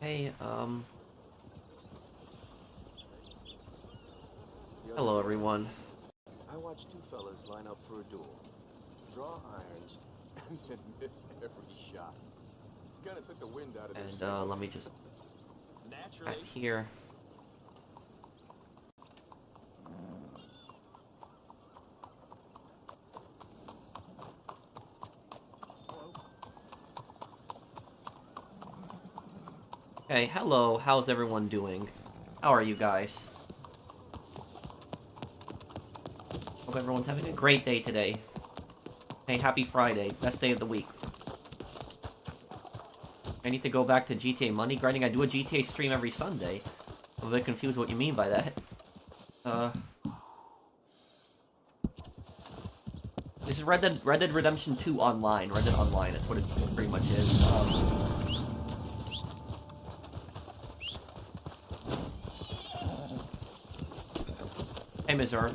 Hey, hello everyone. I watched two fellas line up for a duel, draw irons, and then miss every shot. Kinda took the wind out of their And, sails. let me just back Naturally. here. Hey, hello, how's everyone doing? How are you guys? Hope everyone's having a great day today. Hey, happy Friday, best day of the week. I need to go back to GTA money grinding. I do a GTA stream every Sunday. I'm a bit confused what you mean by that. This is Red Dead Redemption 2 Online. Red Dead Online, that's what it pretty much is. Hey, Ms. Earth.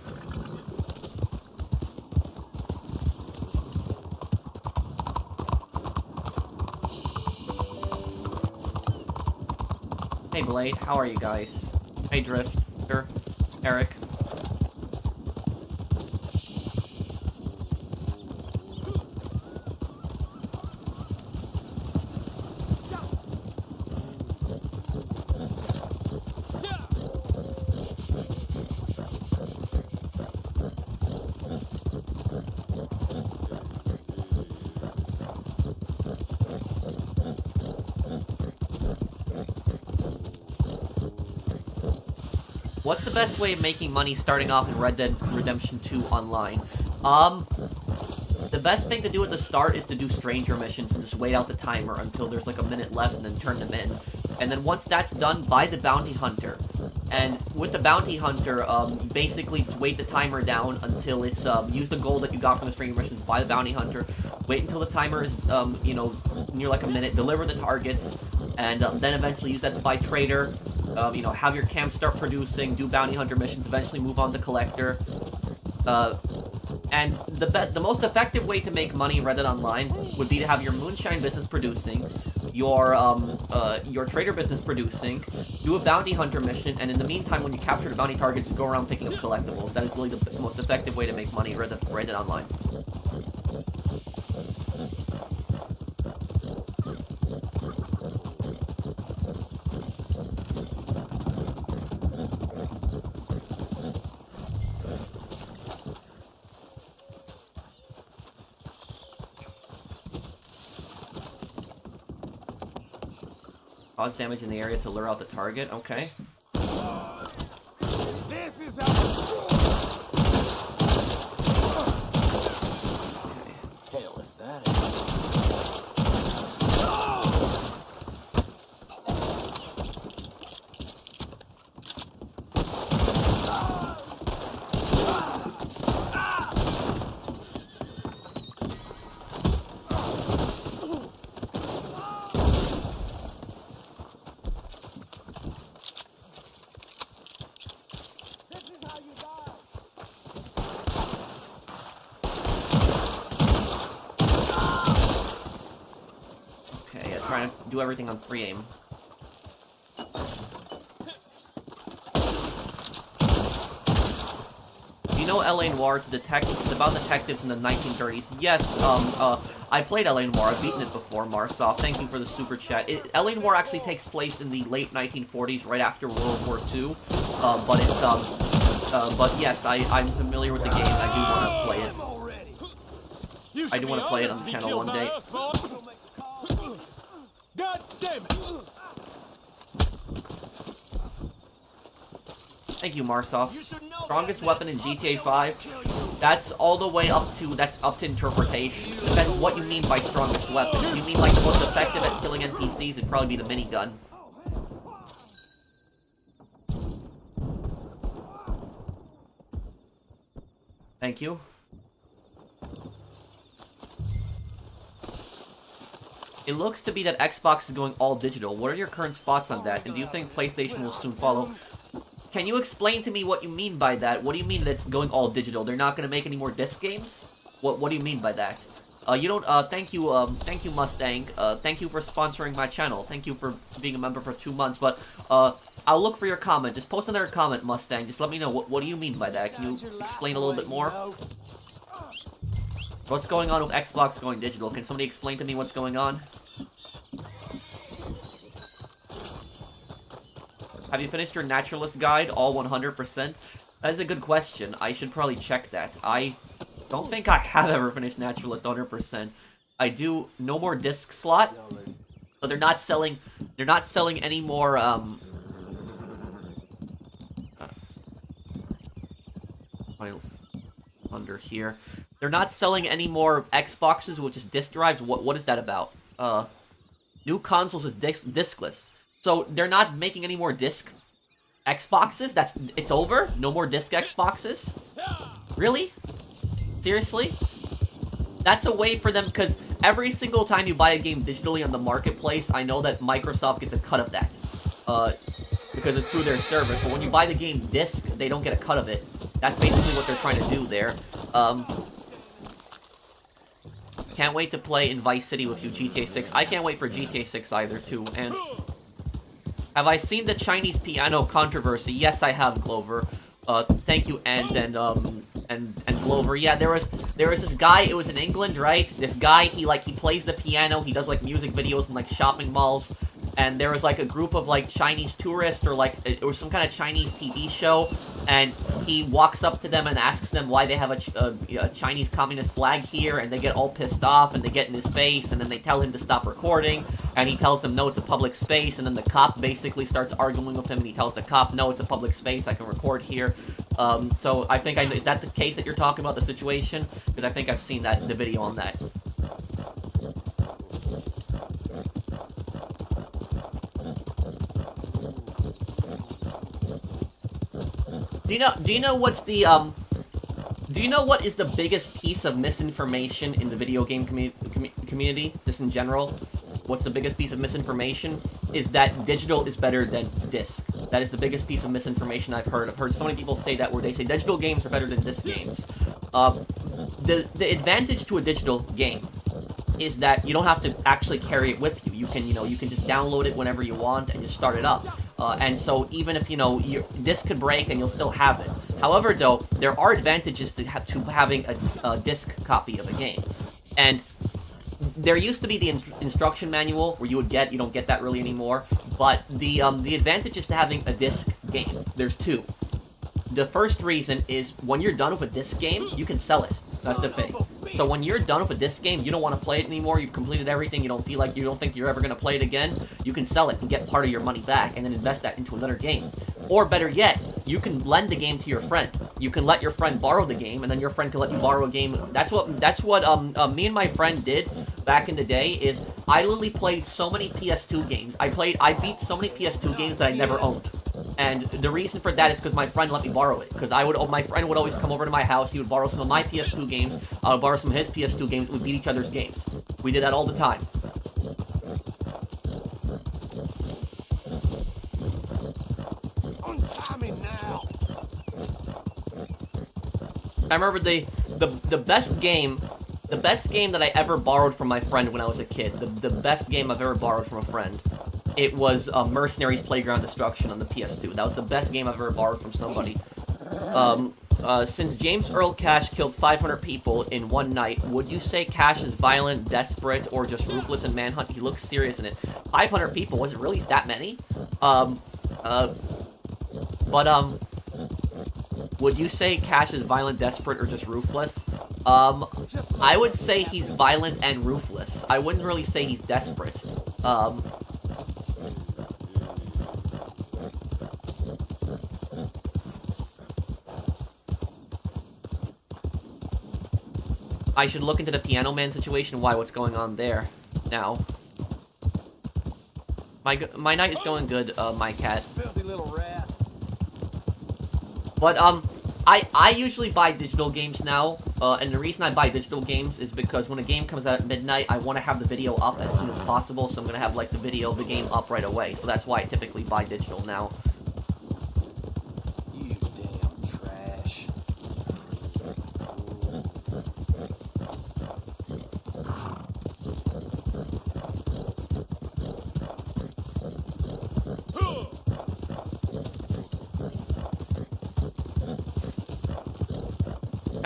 Hey, Blade. How are you guys? Hey, Drifter. Eric. What's the best way of making money starting off in Red Dead Redemption 2 Online? The best thing to do at the start is to do stranger missions and just wait out the timer until there's like a minute left and then turn them in. And then once that's done, buy the Bounty Hunter. And with the Bounty Hunter, basically just wait the timer down until it's, use the gold that you got from the stranger missions, buy the Bounty Hunter, wait until the timer is, you know, near like a minute, deliver the targets, and then eventually use that to buy Trader, you know, have your camp start producing, do Bounty Hunter missions, eventually move on to Collector. And the most effective way to make money in Red Dead Online would be to have your moonshine business producing, your trader business producing, do a bounty hunter mission, and in the meantime, when you capture the bounty targets, go around picking up collectibles. That is really the most effective way to make money in Red Dead Online. Cause damage in the area to lure out the target. Okay. This is how. Hell, if that Trying to do everything on free aim. You know L.A. Noire, it's about detectives in the 1930s. Yes, I played L.A. Noire, I've beaten it before, Marsoff. Thank you for the super chat. L.A. Noire actually takes place in the late 1940s, right after World War II. But it's, but yes, I'm familiar with the game, I do want to play it. I do want to play it on the channel one day. God damn it! Thank you, Marsoff. Strongest weapon in GTA 5? That's all the way up to, that's up to interpretation. Depends what you mean by strongest weapon. If you mean like the most effective at killing NPCs, it'd probably be the minigun. Thank you. It looks to be that Xbox is going all digital. What are your current thoughts on that? And do you think PlayStation will soon follow? Can you explain to me what you mean by that? What do you mean that it's going all digital? They're not going to make any more disc games? What do you mean by that? You don't, thank you, Mustang. Thank you for sponsoring my channel. Thank you for being a member for 2 months, but, I'll look for your comment. Just post another comment, Mustang. Just let me know, what do you mean by that? Can you explain a little bit more? What's going on with Xbox going digital? Can somebody explain to me what's going on? Have you finished your Naturalist guide, all 100%? That is a good question. I should probably check that. I don't think I have ever finished Naturalist 100%. I do no more disc slot, but they're not selling any more, under here. They're not selling any more Xboxes, which is disc drives. What is that about? New consoles is discless. So they're not making any more disc Xboxes? It's over? No more disc Xboxes? Really? Seriously? That's a way for them, because every single time you buy a game digitally on the marketplace, I know that Microsoft gets a cut of that. Because it's through their service, but when you buy the game disc, they don't get a cut of it. That's basically what they're trying to do there. Can't wait to play in Vice City with you, GTA 6. I can't wait for GTA 6 either, too. And have I seen the Chinese piano controversy? Yes, I have, Glover. Thank you, and Glover. Yeah, there was this guy. It was in England, right? This guy, he plays the piano. He does like music videos in like shopping malls. And there was like a group of like Chinese tourists, or like it was some kind of Chinese TV show, and he walks up to them and asks them why they have a Chinese communist flag here, and they get all pissed off and they get in his face, and then they tell him to stop recording, and he tells them no, it's a public space, and then the cop basically starts arguing with him, and he tells the cop no, it's a public space, I can record here. So I think is that the case that you're talking about, the situation? Because I think I've seen the video on that. Do you know what is the biggest piece of misinformation in the video game community, just in general? What's the biggest piece of misinformation? Is that digital is better than disc. That is the biggest piece of misinformation I've heard. I've heard so many people say that, where they say digital games are better than disc games. The advantage to a digital game is that you don't have to actually carry it with you. You can just download it whenever you want and just start it up. And so even if, your disc could break and you'll still have it. However, though, there are advantages to having a disc copy of a game. And there used to be the instruction manual where you don't get that really anymore. But the advantages to having a disc game, there's two. The first reason is when you're done with a disc game, you can sell it. That's the thing. So when you're done with a disc game, you don't want to play it anymore, you've completed everything, you don't think you're ever going to play it again, you can sell it and get part of your money back and then invest that into another game. Or better yet, you can lend the game to your friend. You can let your friend borrow the game, and then your friend can let you borrow a game. That's what me and my friend did back in the day. Is I literally played so many PS2 games. I beat so many PS2 games that I never owned. And the reason for that is because my friend let me borrow it. Because my friend would always come over to my house, he would borrow some of my PS2 games, I would borrow some of his PS2 games, we would beat each other's games. We did that all the time. I remember the best game that I ever borrowed from my friend when I was a kid, the best game I've ever borrowed from a friend, it was Mercenaries Playground Destruction on the PS2. That was the best game I've ever borrowed from somebody. Since James Earl Cash killed 500 people in one night, would you say Cash is violent, desperate, or just ruthless in Manhunt? He looks serious in it. 500 people, was it really that many? Would you say Cash is violent, desperate, or just ruthless? I would say he's violent and ruthless. I wouldn't really say he's desperate. I should look into the Piano Man situation. Why? What's going on there now? My night is going good, my cat. Filthy little rat. But, I usually buy digital games now, and the reason I buy digital games is because when a game comes out at midnight, I want to have the video up as soon as possible, so I'm going to have, like, the video of the game up right away. So that's why I typically buy digital now. You damn trash.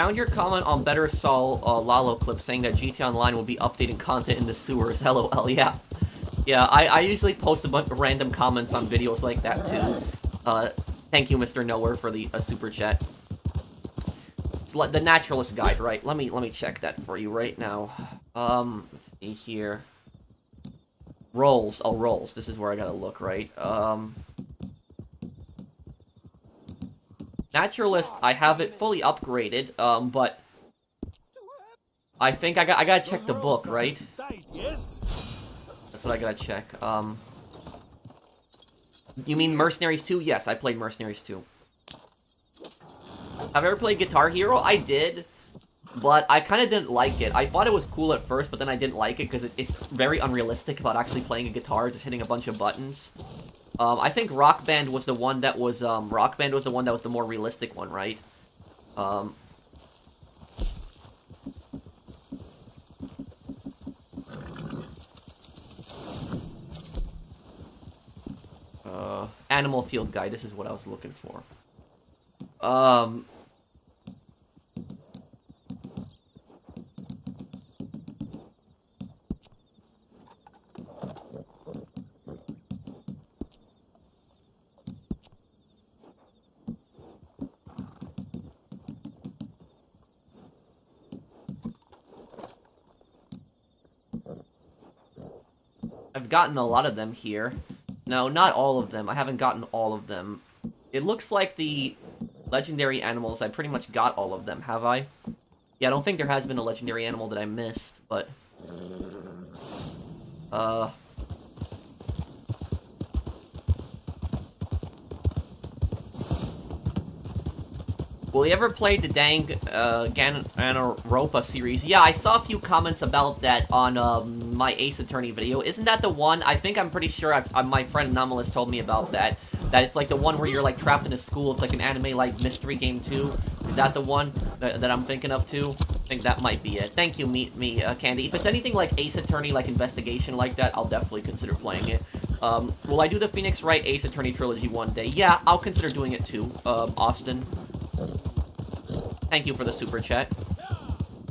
Found your comment on Better Sol Lalo clip saying that GTA Online will be updating content in the sewers. LOL, yeah. Yeah, I usually post a bunch of random comments on videos like that too. Thank you, Mr. Nowhere, for the super chat. It's the Naturalist Guide, right? Let me check that for you right now. Let's see here. Roles. Oh, roles. This is where I gotta look, right? Naturalist, I have it fully upgraded, but I think I gotta check the book, right? That's what I gotta check. You mean Mercenaries 2? Yes, I played Mercenaries 2. Have I ever played Guitar Hero? I did, but I kind of didn't like it. I thought it was cool at first, but then I didn't like it because it's very unrealistic about actually playing a guitar, just hitting a bunch of buttons. I think Rock Band was the one that was, the more realistic one, right? Animal Field Guide, this is what I was looking for. I've gotten a lot of them here. No, not all of them. I haven't gotten all of them. It looks like the legendary animals, I pretty much got all of them, have I? Yeah, I don't think there has been a legendary animal that I missed, but... Will you ever play the dang Gananoroppa series? Yeah, I saw a few comments about that on my Ace Attorney video. Isn't that the one? I think I'm pretty sure my friend Anomalous told me about that. That it's like the one where you're like trapped in a school. It's like an anime-like mystery game too. Is that the one that I'm thinking of too? I think that might be it. Thank you, Candy. If it's anything like Ace Attorney, like investigation like that, I'll definitely consider playing it. Will I do the Phoenix Wright Ace Attorney trilogy one day? Yeah, I'll consider doing it too, Austin. Thank you for the super chat.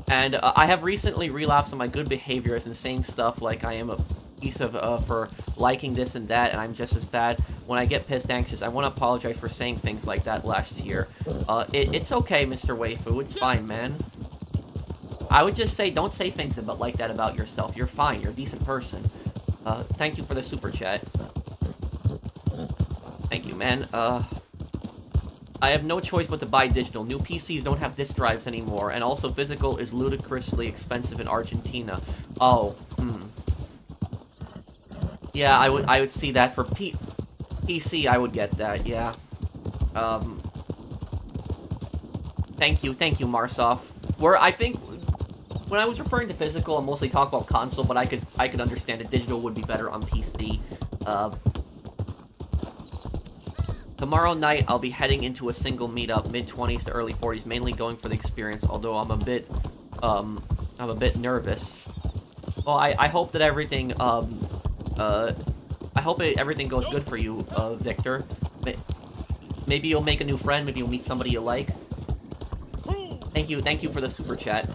And I have recently relapsed on my good behaviors and saying stuff like I am a piece of, for liking this and that, and I'm just as bad. When I get pissed anxious, I want to apologize for saying things like that last year. It's okay, Mr. Waifu. It's fine, man. I would just say, don't say things like that about yourself. You're fine. You're a decent person. Thank you for the super chat. Thank you, man. I have no choice but to buy digital. New PCs don't have disk drives anymore, and also physical is ludicrously expensive in Argentina. Oh, yeah, I would see that for PC. I would get that. Yeah. Thank you, Marsoff. I think when I was referring to physical, I'm mostly talking about console, but I could understand it. Digital would be better on PC. Tomorrow night, I'll be heading into a single meetup, mid-20s to early 40s, mainly going for the experience, although I'm a bit nervous. Well, I hope that everything, everything goes good for you, Victor. Maybe you'll make a new friend, maybe you'll meet somebody you like. Thank you for the super chat.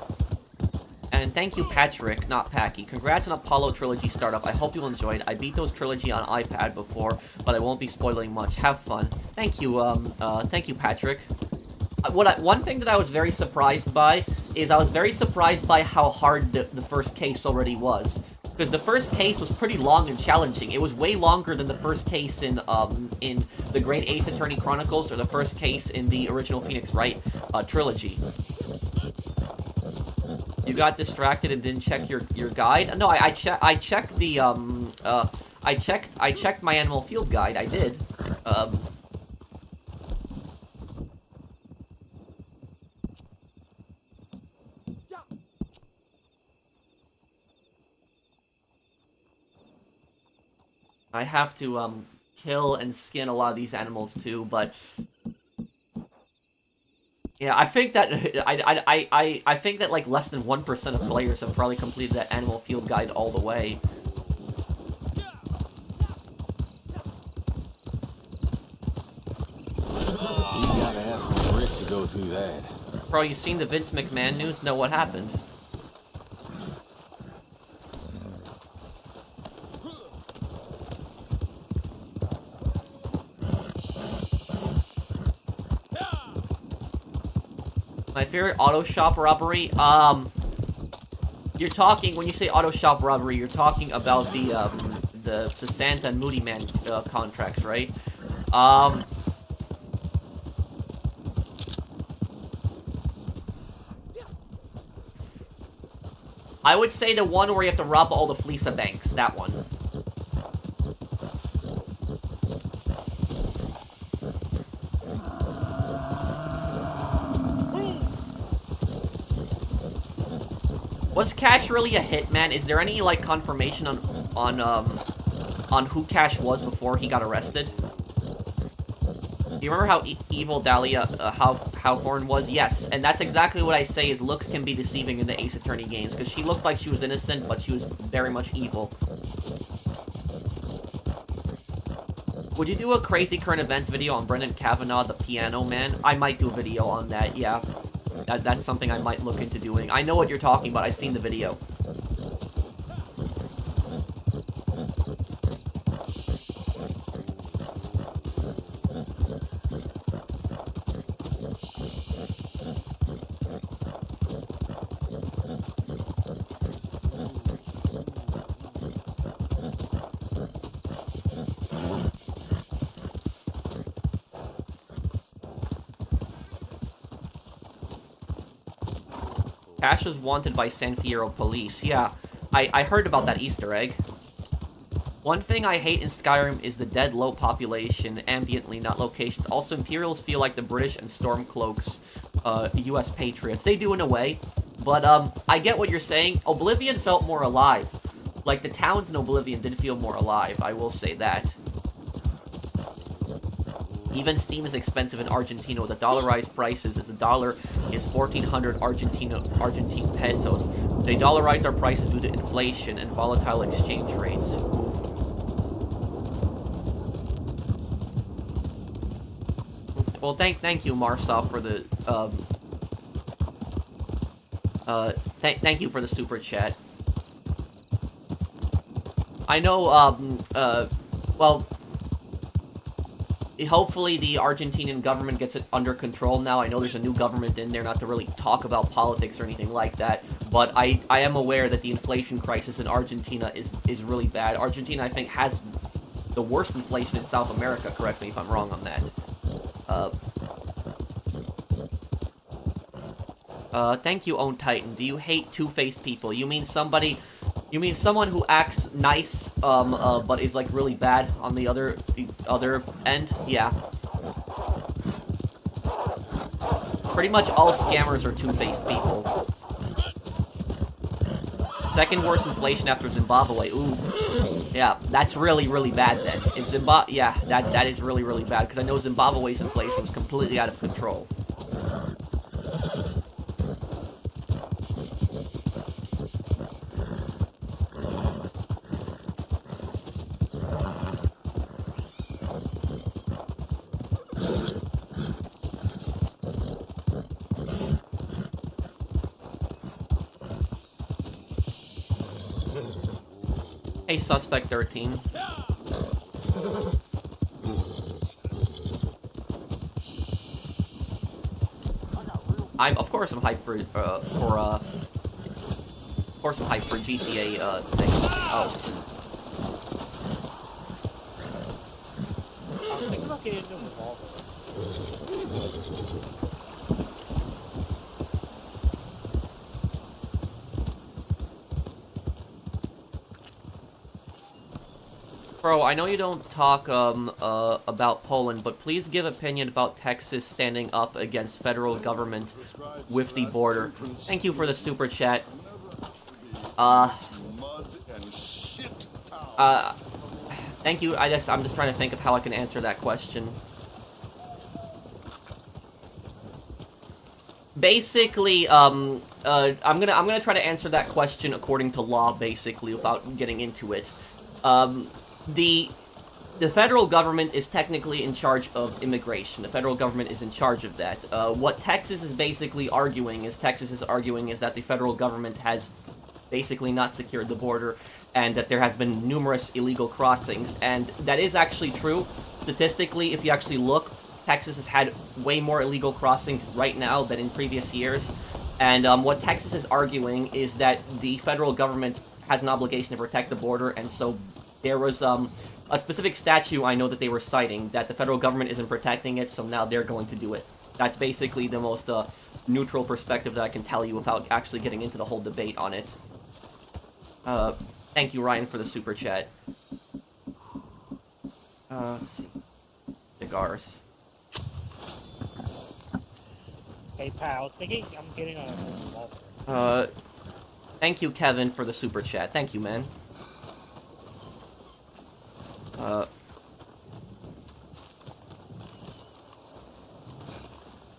And thank you, Patrick, not Packy. Congrats on Apollo Trilogy startup. I hope you enjoyed. I beat those trilogy on iPad before, but I won't be spoiling much. Have fun. Thank you, Patrick. One thing that I was very surprised by is I was very surprised by how hard the first case already was. Because the first case was pretty long and challenging. It was way longer than the first case in the Great Ace Attorney Chronicles or the first case in the original Phoenix Wright trilogy. You got distracted and didn't check your guide? No, I checked the I checked my Animal Field Guide. I did. I have to kill and skin a lot of these animals too, but yeah, I think that I think that like less than 1% of players have probably completed that Animal Field Guide all the way. You gotta have some grit to go through that. Bro, you seen the Vince McMahon news? No, what happened? My favorite auto shop robbery? You're talking, when you say auto shop robbery, you're talking about the Santa and Moody Man contracts, right? I would say the one where you have to rob all the Fleeca banks, that one. Was Cash really a hitman? Is there any, like, confirmation on who Cash was before he got arrested? Do you remember how evil Dahlia Hawthorne was? Yes, and that's exactly what I say is looks can be deceiving in the Ace Attorney games, because she looked like she was innocent, but she was very much evil. Would you do a crazy current events video on Brendan Kavanaugh, the piano man? I might do a video on that, yeah. That's something I might look into doing. I know what you're talking about, I've seen the video. Cash was wanted by San Fierro police. Yeah, I heard about that Easter egg. One thing I hate in Skyrim is the dead low population, ambiently, not locations. Also, Imperials feel like the British and Stormcloaks, US Patriots. They do in a way, but I get what you're saying. Oblivion felt more alive. Like, the towns in Oblivion did feel more alive, I will say that. Even Steam is expensive in Argentina with the dollarized prices, as the dollar is 1,400 Argentine pesos. They dollarized our prices due to inflation and volatile exchange rates. Well, thank you, Marsoff, for the thank you for the super chat. I know, well, hopefully the Argentinian government gets it under control now. I know there's a new government in there, not to really talk about politics or anything like that, but I am aware that the inflation crisis in Argentina is really bad. Argentina, I think, has the worst inflation in South America, correct me if I'm wrong on that. Thank you, Own Titan. Do you hate two-faced people? You mean someone who acts nice, but is, like, really bad on the other end? Yeah. Pretty much all scammers are two-faced people. Second worst inflation after Zimbabwe. Ooh. Yeah, that's really, really bad then. In Zimbabwe, yeah, that is really, really bad, because I know Zimbabwe's inflation was completely out of control. Hey, Suspect 13. Of course I'm hyped for GTA 6. Oh. I'm thinking about getting into Revolver. Bro, I know you don't talk about Poland, but please give opinion about Texas standing up against federal government with the border. Thank you for the super chat. Thank you. I'm just trying to think of how I can answer that question. Basically, I'm gonna try to answer that question according to law, basically, without getting into it. the federal government is technically in charge of immigration. The federal government is in charge of that. What Texas is basically arguing is that the federal government has basically not secured the border, and that there have been numerous illegal crossings. And that is actually true. Statistically, if you actually look, Texas has had way more illegal crossings right now than in previous years. And what Texas is arguing is that the federal government has an obligation to protect the border, and so there was a specific statute I know that they were citing, that the federal government isn't protecting it, so now they're going to do it. That's basically the most neutral perspective that I can tell you without actually getting into the whole debate on it. Thank you, Ryan, for the super chat. Let's see. Cigars. Hey, pal, I'm getting on a wall. Thank you, Kevin, for the super chat. Thank you, man.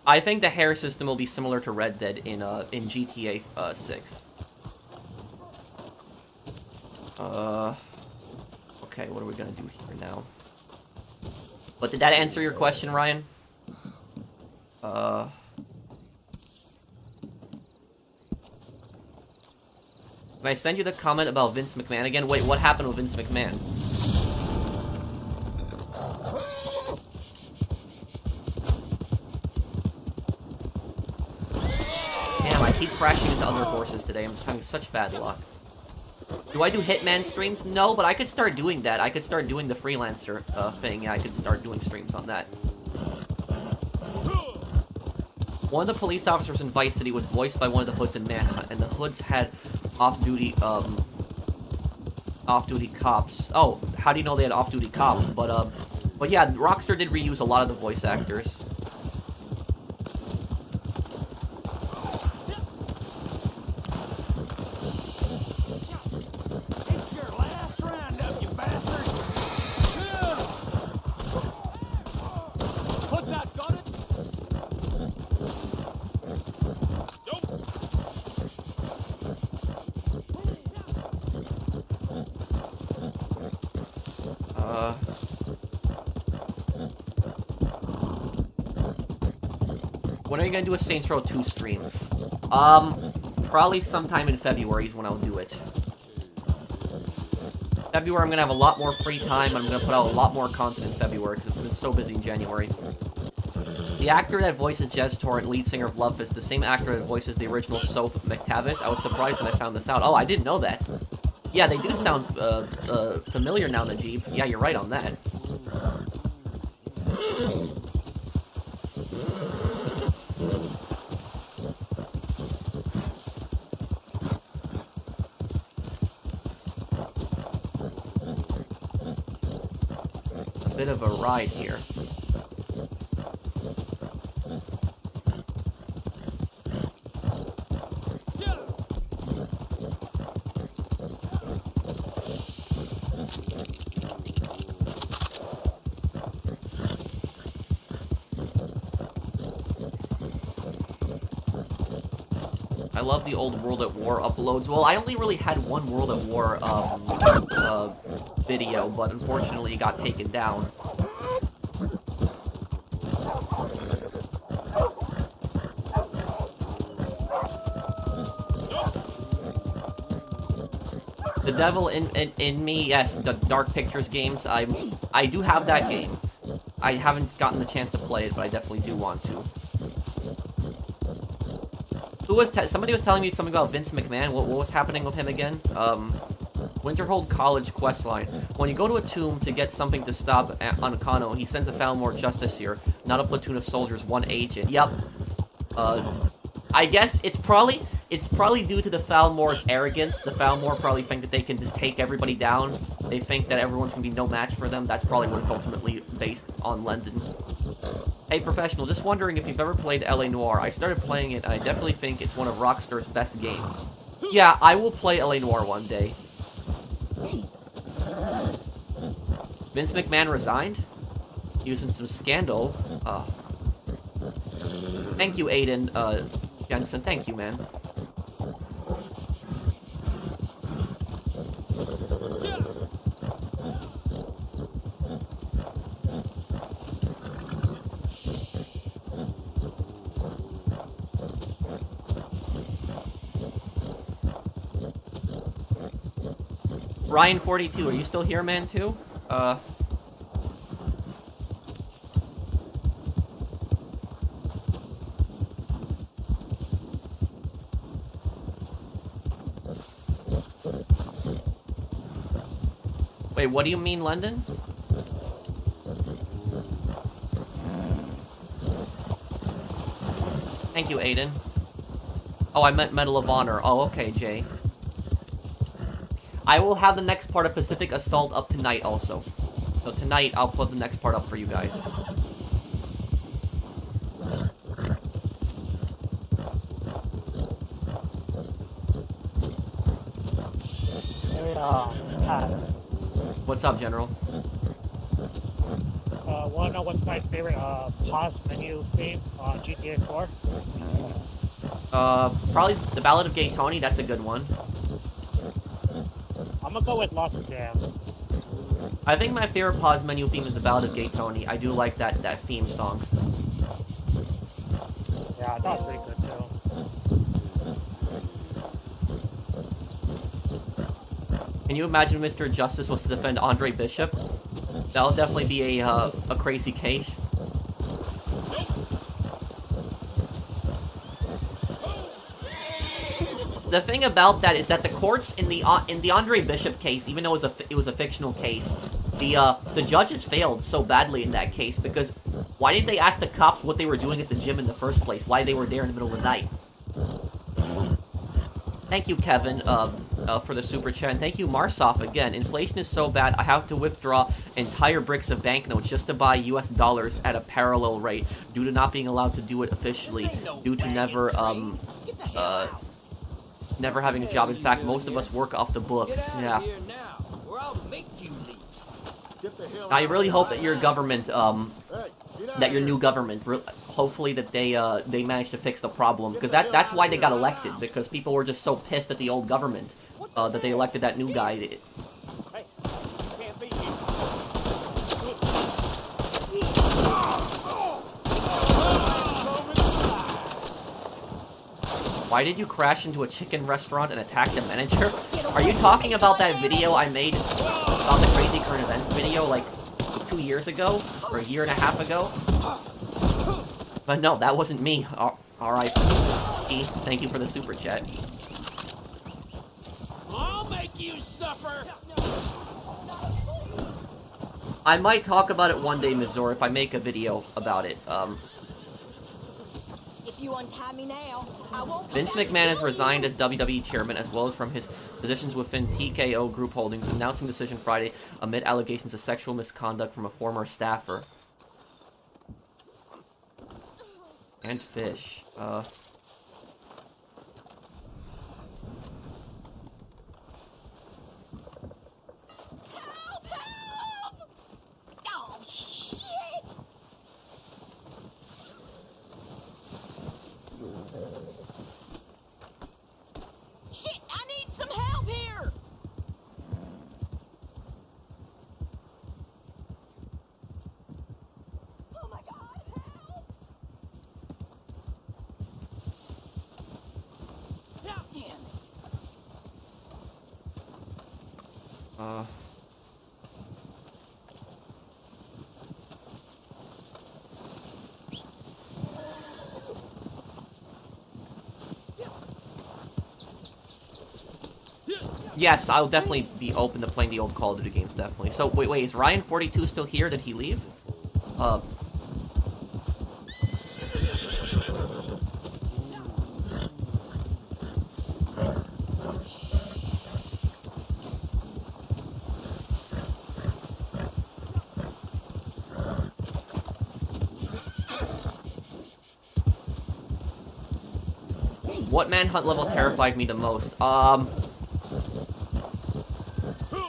I think the hair system will be similar to Red Dead in GTA 6. Okay, what are we gonna do here now? But did that answer your question, Ryan? Can I send you the comment about Vince McMahon again? Wait, what happened with Vince McMahon? Damn, I keep crashing into other horses today. I'm just having such bad luck. Do I do Hitman streams? No, but I could start doing that. I could start doing the freelancer thing. Yeah, I could start doing streams on that. One of the police officers in Vice City was voiced by one of the Hoods in Manhunt, and the Hoods had off-duty cops. Oh, how do you know they had off-duty cops? But yeah, Rockstar did reuse a lot of the voice actors. It's your last roundup, you bastard! Put that, got it? When are you gonna do a Saints Row 2 stream? Probably sometime in February is when I'll do it. February, I'm gonna have a lot more free time. I'm gonna put out a lot more content in February because it's been so busy in January. The actor that voices Jez Torrent, lead singer of Love, is the same actor that voices the original Soap McTavish. I was surprised when I found this out. Oh, I didn't know that. Yeah, they do sound familiar now, Najib. Yeah, you're right on that. Bit of a ride here. I love the old World at War uploads. Well, I only really had one World at War video, but unfortunately it got taken down. The Devil in Me, yes, the Dark Pictures games. I do have that game. I haven't gotten the chance to play it, but I definitely do want to. Somebody was telling me something about Vince McMahon. What was happening with him again? Winterhold College questline. When you go to a tomb to get something to stop Ancano, he sends a Falmore Justiciar, not a platoon of soldiers, one agent. Yep. I guess it's probably due to the Falmore's arrogance. The Falmore probably think that they can just take everybody down. They think that everyone's gonna be no match for them. That's probably what it's ultimately based on London. Hey, Professional, just wondering if you've ever played L.A. Noire. I started playing it, and I definitely think it's one of Rockstar's best games. Yeah, I will play L.A. Noire one day. Vince McMahon resigned? He was in some scandal. Thank you, Aiden, Jensen. Thank you, man. Ryan42, are you still here, man, too? Wait, what do you mean, London? Thank you, Aiden. Oh, I meant Medal of Honor. Oh, okay, Jay. I will have the next part of Pacific Assault up tonight also. So tonight, I'll put the next part up for you guys. What's up, General? Wanna know what's my favorite pause menu theme on GTA 4? Probably the Ballad of Gay Tony. That's a good one. I'm gonna go with Lost Jam. I think my favorite pause menu theme is the Ballad of Gay Tony. I do like that theme song. Yeah, that was pretty good too. Can you imagine Mr. Justice was to defend Andre Bishop? That'll definitely be a crazy case. The thing about that is that the courts in the Andre Bishop case, even though it was a fictional case, the judges failed so badly in that case because why did they ask the cops what they were doing at the gym in the first place? Why they were there in the middle of the night? Thank you, Kevin, for the super chat. And thank you, Marsoff, again. Inflation is so bad, I have to withdraw entire bricks of banknotes just to buy US dollars at a parallel rate due to not being allowed to do it officially, due to never having a job. In fact, most of us work off the books. Yeah. I really hope that your government, that your new government, hopefully that they manage to fix the problem, because that's why they got elected, because people were just so pissed at the old government that they elected that new guy. Hey, can't beat you. Why did you crash into a chicken restaurant and attack the manager? Are you talking about that video I made about the crazy current events video, like 2 years ago? Or a year and a half ago? But no, that wasn't me. Alright. Thank you for the super chat. I'll make you suffer! I might talk about it one day, Mizor, if I make a video about it. If you untie me now, I won't. Vince McMahon has resigned as WWE chairman as well as from his positions within TKO Group Holdings, announcing decision Friday amid allegations of sexual misconduct from a former staffer. And fish. Help! Help! Oh shit! Shit! I need some help here. Oh my God! Help! Damn it! Yes, I'll definitely be open to playing the old Call of Duty games, definitely. So, wait, is Ryan42 still here? Did he leave? What manhunt level terrified me the most?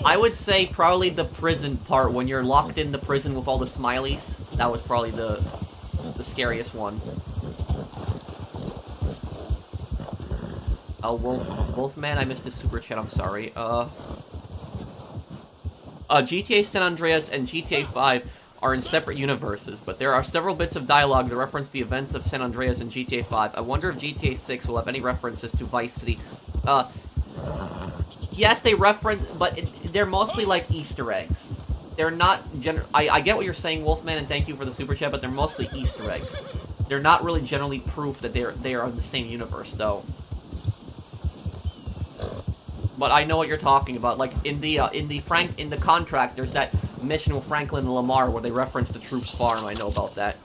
I would say probably the prison part, when you're locked in the prison with all the smileys. That was probably the scariest one. Wolfman, I missed his super chat, I'm sorry. GTA San Andreas and GTA 5 are in separate universes, but there are several bits of dialogue that reference the events of San Andreas and GTA 5. I wonder if GTA 6 will have any references to Vice City. yes, they reference, but they're mostly like Easter eggs. They're not I get what you're saying, Wolfman, and thank you for the super chat, but they're mostly Easter eggs. They're not really generally proof that they are in the same universe, though. But I know what you're talking about. Like in the contract, there's that mission with Franklin and Lamar where they reference the Truth's farm. I know about that.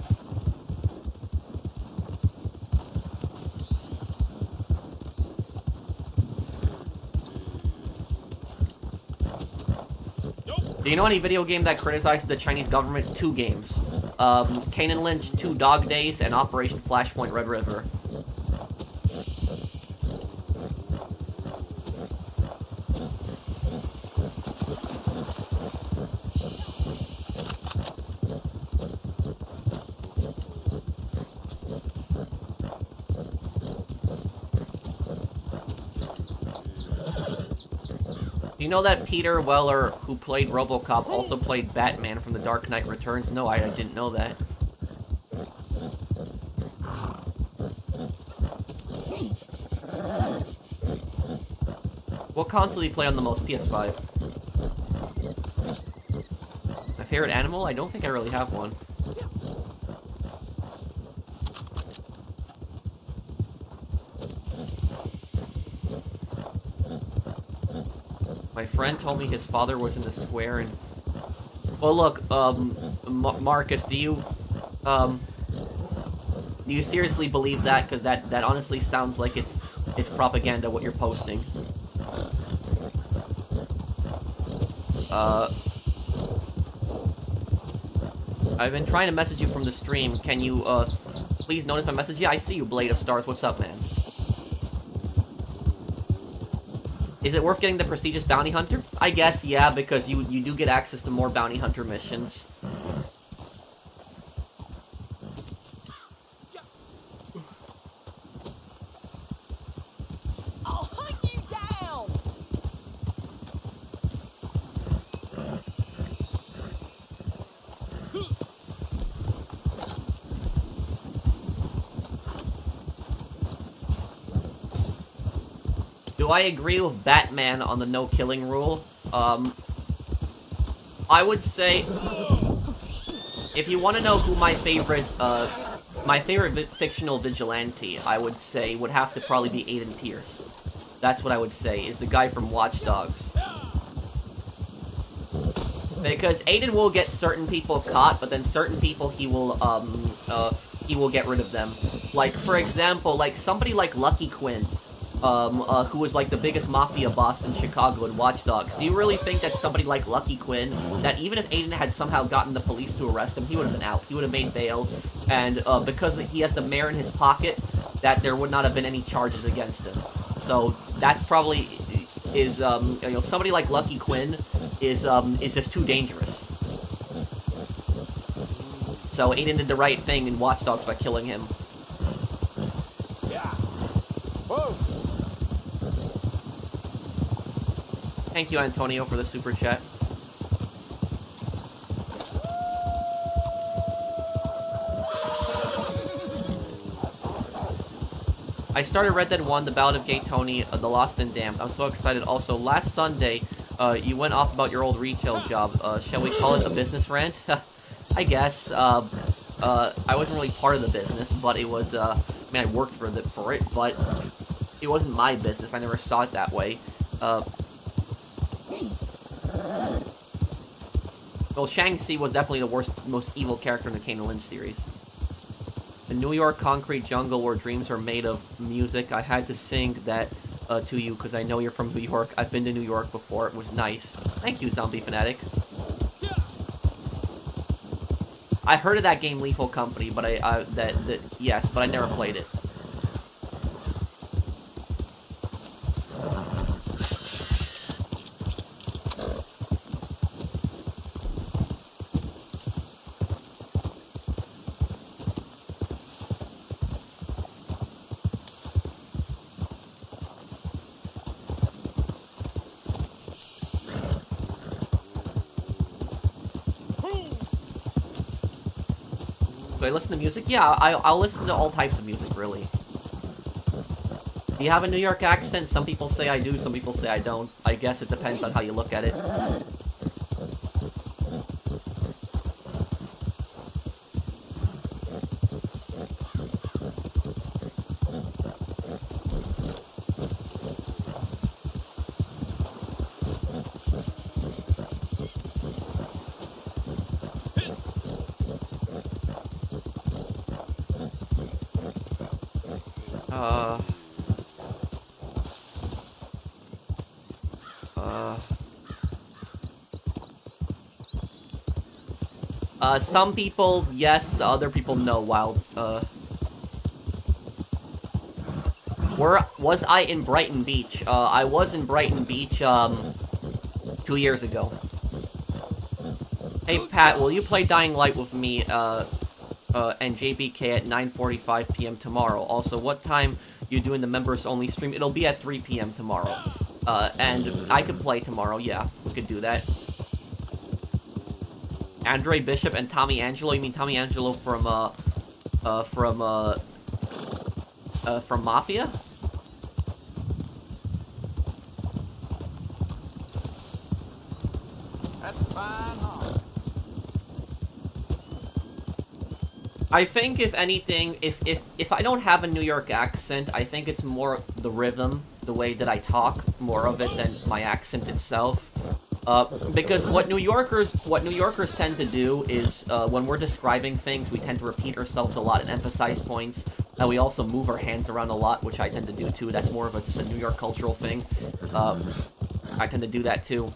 Do you know any video game that criticized the Chinese government? 2 games. Kane and Lynch 2 Dog Days and Operation Flashpoint Red River. Do you know that Peter Weller, who played RoboCop, also played Batman from The Dark Knight Returns? No, I didn't know that. What console do you play on the most? PS5. My favorite animal? I don't think I really have one. My friend told me his father was in the square and... Well, look, Marcus, do you seriously believe that? Because that honestly sounds like it's propaganda, what you're posting. I've been trying to message you from the stream. Can you, please notice my message? Yeah, I see you, Blade of Stars. What's up, man? Is it worth getting the prestigious bounty hunter? I guess, yeah, because you do get access to more bounty hunter missions. I'll hunt you down. Do I agree with Batman on the no-killing rule? I would say, if you want to know who my favorite fictional vigilante, I would say, would have to probably be Aiden Pierce. That's what I would say, is the guy from Watch Dogs. Because Aiden will get certain people caught, but then certain people he will get rid of them. Like, for example, like, somebody like Lucky Quinn, who was like the biggest mafia boss in Chicago in Watch Dogs. Do you really think that somebody like Lucky Quinn, that even if Aiden had somehow gotten the police to arrest him, he would have been out. He would have made bail, and because he has the mayor in his pocket, that there would not have been any charges against him. So that's probably is you know, somebody like Lucky Quinn is just too dangerous. So Aiden did the right thing in Watch Dogs by killing him. Yeah. Whoa. Thank you, Antonio, for the super chat. I started Red Dead 1, The Ballad of Gay Tony, The Lost and Damned. I'm so excited. Also, last Sunday, you went off about your old retail job. Shall we call it a business rant? I guess. I wasn't really part of the business, but it was, I mean, I worked for it, but it wasn't my business. I never saw it that way. Well, Shang-Chi was definitely the most evil character in the Kane and Lynch series. The New York concrete jungle where dreams are made of music. I had to sing that to you because I know you're from New York. I've been to New York before. It was nice. Thank you, Zombie Fanatic. I heard of that game, Lethal Company, but yes, but I never played it. Do I listen to music? Yeah, I'll listen to all types of music, really. you have a New York accent? Some people say I do, some people say I don't. I guess it depends on how you look at it. Some people, yes, other people, no, Wild. Where was I in Brighton Beach? I was in Brighton Beach, 2 years ago. Hey, Pat, will you play Dying Light with me, and JBK at 9:45 p.m. tomorrow? Also, what time you doing the members-only stream? It'll be at 3 p.m. tomorrow. And I could play tomorrow, yeah, we could do that. Andre Bishop and Tommy Angelo? You mean Tommy Angelo from Mafia? That's a fine hog. I think, if anything, if I don't have a New York accent, I think it's more the rhythm, the way that I talk, more of it than my accent itself. Because what New Yorkers tend to do is, when we're describing things, we tend to repeat ourselves a lot and emphasize points. And we also move our hands around a lot, which I tend to do too. That's more of just a New York cultural thing. I tend to do that too.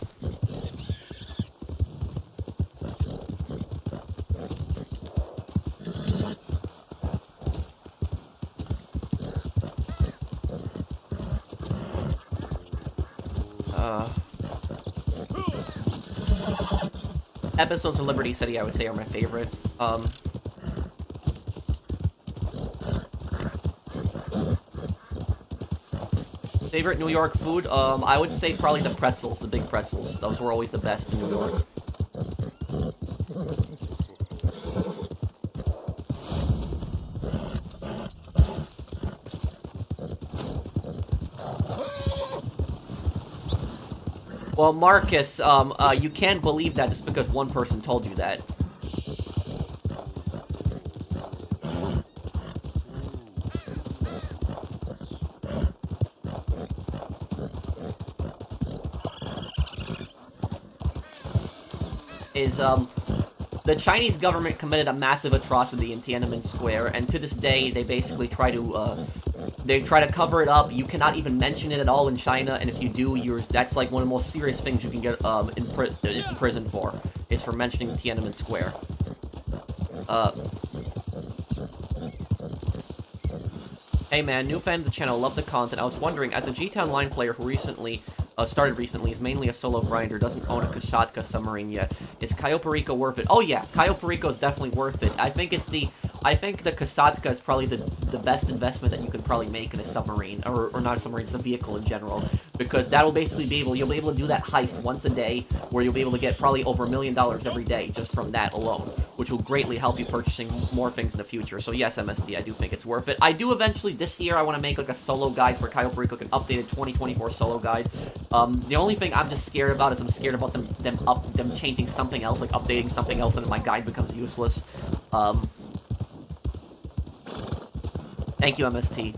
Episodes of Liberty City, I would say, are my favorites. Favorite New York food? I would say probably the pretzels, the big pretzels. Those were always the best in New York. Well, Marcus, you can't believe that just because one person told you that. The Chinese government committed a massive atrocity in Tiananmen Square, and to this day, they basically try to cover it up. You cannot even mention it at all in China, and if you do, that's like one of the most serious things you can get in prison for, is for mentioning Tiananmen Square. Hey man, new fan of the channel, love the content. I was wondering, as a GT Online player who started recently, is mainly a solo grinder, doesn't own a Kasatka submarine yet, is Cayo Perico worth it? Oh yeah, Cayo Perico is definitely worth it. I think the Kasatka is probably the best investment that you could probably make in a submarine, or not a submarine, it's a vehicle in general, because that'll basically you'll be able to do that heist once a day, where you'll be able to get probably over $1 million every day just from that alone, which will greatly help you purchasing more things in the future. So yes, MST, I do think it's worth it. I do eventually, this year, I want to make like a solo guide for Cayo Perico, like an updated 2024 solo guide. The only thing I'm just scared about is I'm scared about them changing something else, like updating something else, and then my guide becomes useless. Thank you, MST.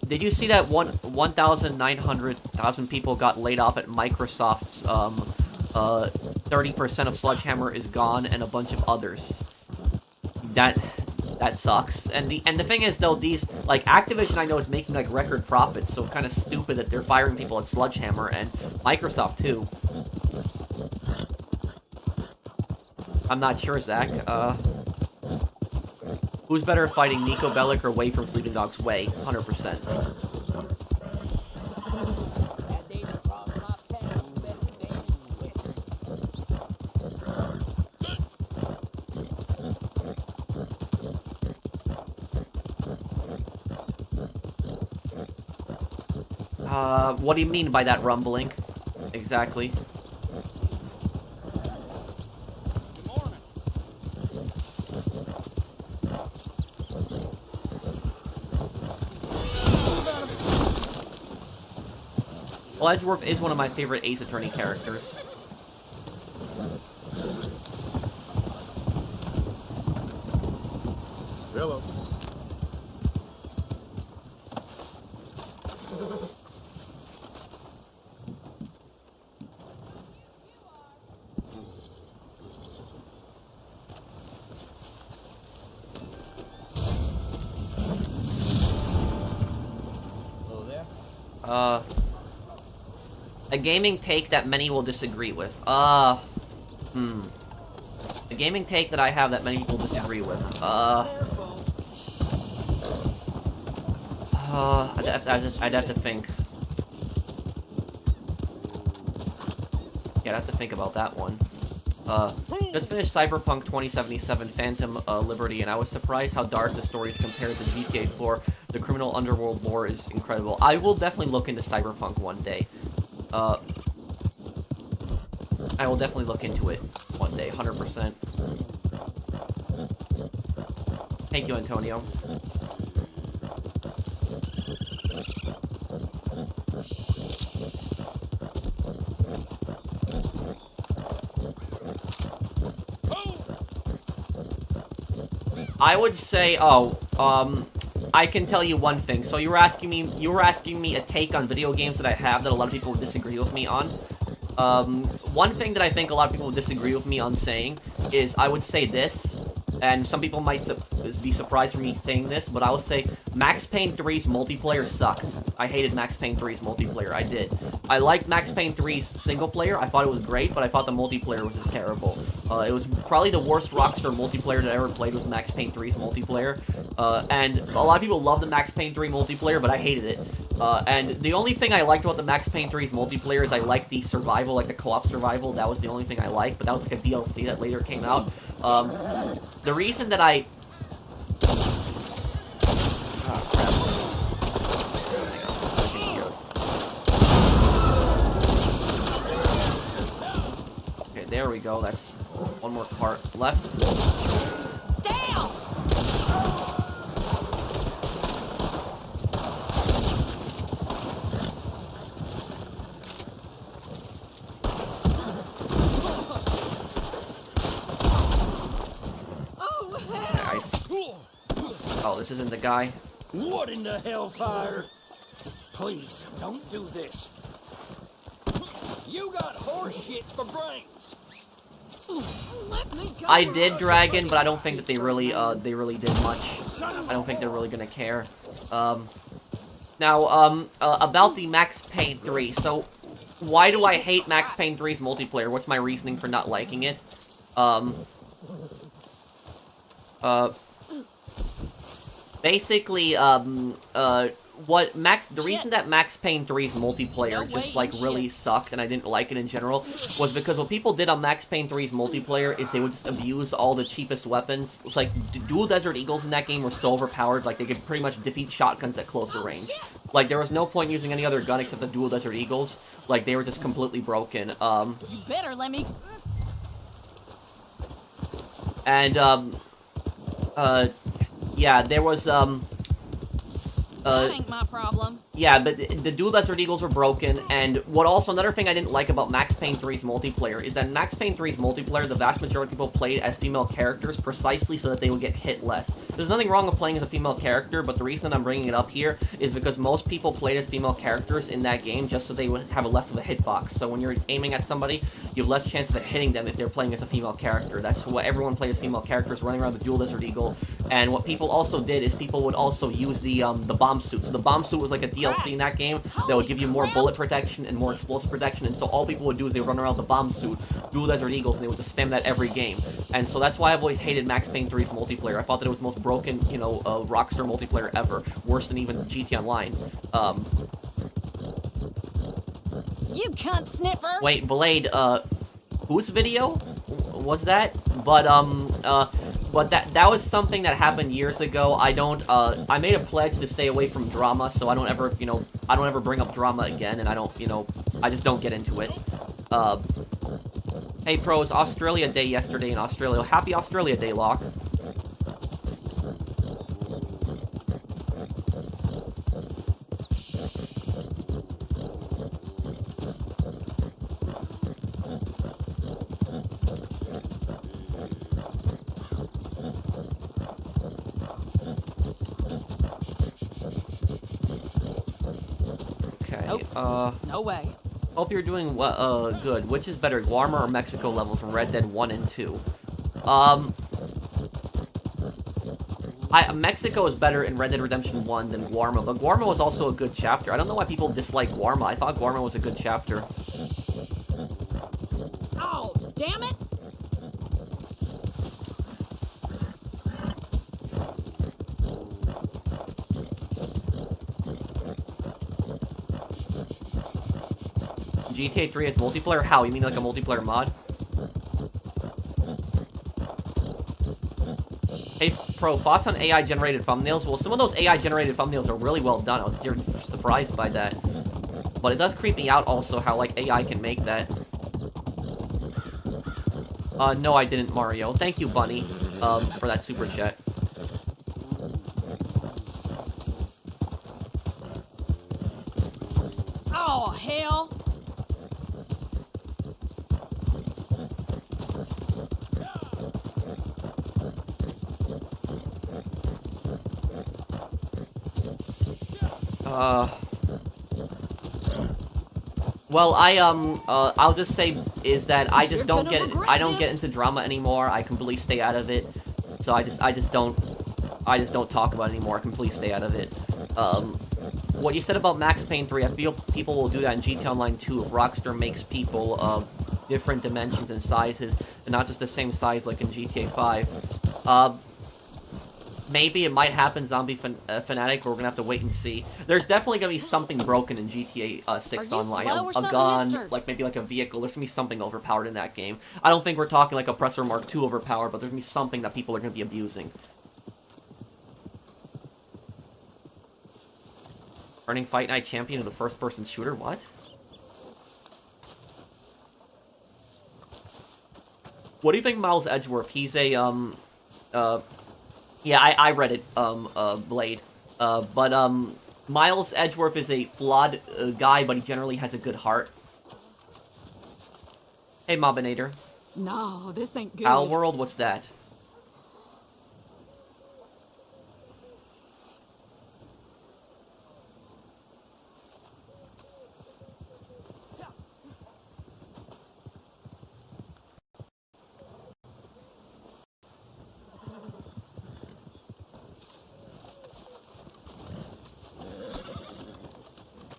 Did you see that 1,900,000 people got laid off at Microsoft's, 30% of Sledgehammer is gone, and a bunch of others? That sucks. And the thing is, though, like, Activision, I know, is making, like, record profits, so kind of stupid that they're firing people at Sledgehammer, and Microsoft, too. I'm not sure, Zach. Who's better fighting, Nico Bellic or Wei from Sleeping Dogs? Wei, 100%. What do you mean by that rumbling? Exactly. Well, Edgeworth is one of my favorite Ace Attorney characters. Hello. Hello there. A gaming take that many will disagree with. A gaming take that I have that many people disagree with. I'd have to think. Yeah, I'd have to think about that one. Just finished Cyberpunk 2077 Phantom Liberty, and I was surprised how dark the story is compared to GTA 4. The criminal underworld lore is incredible. I will definitely look into Cyberpunk one day. I will definitely look into it one day, 100%. Thank you, Antonio. I would say, I can tell you one thing. So you were asking me a take on video games that I have that a lot of people would disagree with me on. One thing that I think a lot of people would disagree with me on saying is I would say this, and some people might be surprised for me saying this, but I would say Max Payne 3's multiplayer sucked. I hated Max Payne 3's multiplayer, I did. I liked Max Payne 3's single player, I thought it was great, but I thought the multiplayer was just terrible. It was probably the worst Rockstar multiplayer that I ever played was Max Payne 3's multiplayer. And a lot of people love the Max Payne 3 multiplayer, but I hated it. And the only thing I liked about the Max Payne 3's multiplayer is I liked the survival, like the co-op survival. That was the only thing I liked, but that was like a DLC that later came out. The reason that I... Oh, crap. Okay, there we go. That's one more part left. Down! Nice. Oh, this isn't the guy. What in the hellfire? Please, don't do this. You got horse shit for brains. Let me go. I did Dragon, but I don't think that they really did much. I don't think they're really gonna care. Now, about the Max Payne 3. So, why do I hate Max Payne 3's multiplayer? What's my reasoning for not liking it? Basically, the reason that Max Payne 3's multiplayer just, like, really sucked, and I didn't like it in general, was because what people did on Max Payne 3's multiplayer is they would just abuse all the cheapest weapons. It's like, dual Desert Eagles in that game were so overpowered, like, they could pretty much defeat shotguns at closer range. Like, there was no point using any other gun except the dual Desert Eagles. Like, they were just completely broken. You better let me. And, yeah, there was, That ain't my problem. yeah, but the dual Desert Eagles were broken, and another thing I didn't like about Max Payne 3's multiplayer is that Max Payne 3's multiplayer, the vast majority of people played as female characters precisely so that they would get hit less. There's nothing wrong with playing as a female character, but the reason that I'm bringing it up here is because most people played as female characters in that game just so they would have less of a hitbox. So when you're aiming at somebody, you have less chance of hitting them if they're playing as a female character. That's what everyone played as female characters, running around the dual Desert Eagle. And what people also did is people would also use the bomb suit. So the bomb suit was like a DLC in that game that would give you more bullet protection and more explosive protection, and so all people would do is they would run around with the bomb suit, dual Desert Eagles, and they would just spam that every game. And so that's why I've always hated Max Payne 3's multiplayer. I thought that it was the most broken, Rockstar multiplayer ever. Worse than even GT Online. You cunt sniffer. Wait, Blade, whose video was that? But that was something that happened years ago. I made a pledge to stay away from drama, so I don't ever bring up drama again, and I just don't get into it. Hey pros, Australia Day yesterday in Australia. Happy Australia Day, Locke. No way. Hope you're doing good. Which is better, Guarma or Mexico levels from Red Dead 1 and 2? Mexico is better in Red Dead Redemption 1 than Guarma, but Guarma was also a good chapter. I don't know why people dislike Guarma. I thought Guarma was a good chapter. Oh, damn it! GTA 3 has multiplayer? How? You mean like a multiplayer mod? Hey, Pro, thoughts on AI-generated thumbnails? Well, some of those AI-generated thumbnails are really well done. I was surprised by that. But it does creep me out also how, like, AI can make that. No, I didn't, Mario. Thank you, Bunny, for that super chat. Oh, hell! Well, I'll just say is that I just don't get into drama anymore. I completely stay out of it. So I just don't talk about it anymore. I completely stay out of it. What you said about Max Payne 3, I feel people will do that in GTA Online 2 if Rockstar makes people of different dimensions and sizes, and not just the same size like in GTA 5. Maybe it might happen, Zombie Fanatic, but we're gonna have to wait and see. There's definitely gonna be something broken in GTA 6 Online. A gun, mister? Like maybe like a vehicle. There's gonna be something overpowered in that game. I don't think we're talking like Oppressor Mark II overpowered, but there's gonna be something that people are gonna be abusing. Earning Fight Night champion of the first-person shooter? What? What do you think Miles Edgeworth? He's a, yeah, I read it, Blade. But Miles Edgeworth is a flawed guy, but he generally has a good heart. Hey, Mobinator. No, this ain't good. Owl World, what's that?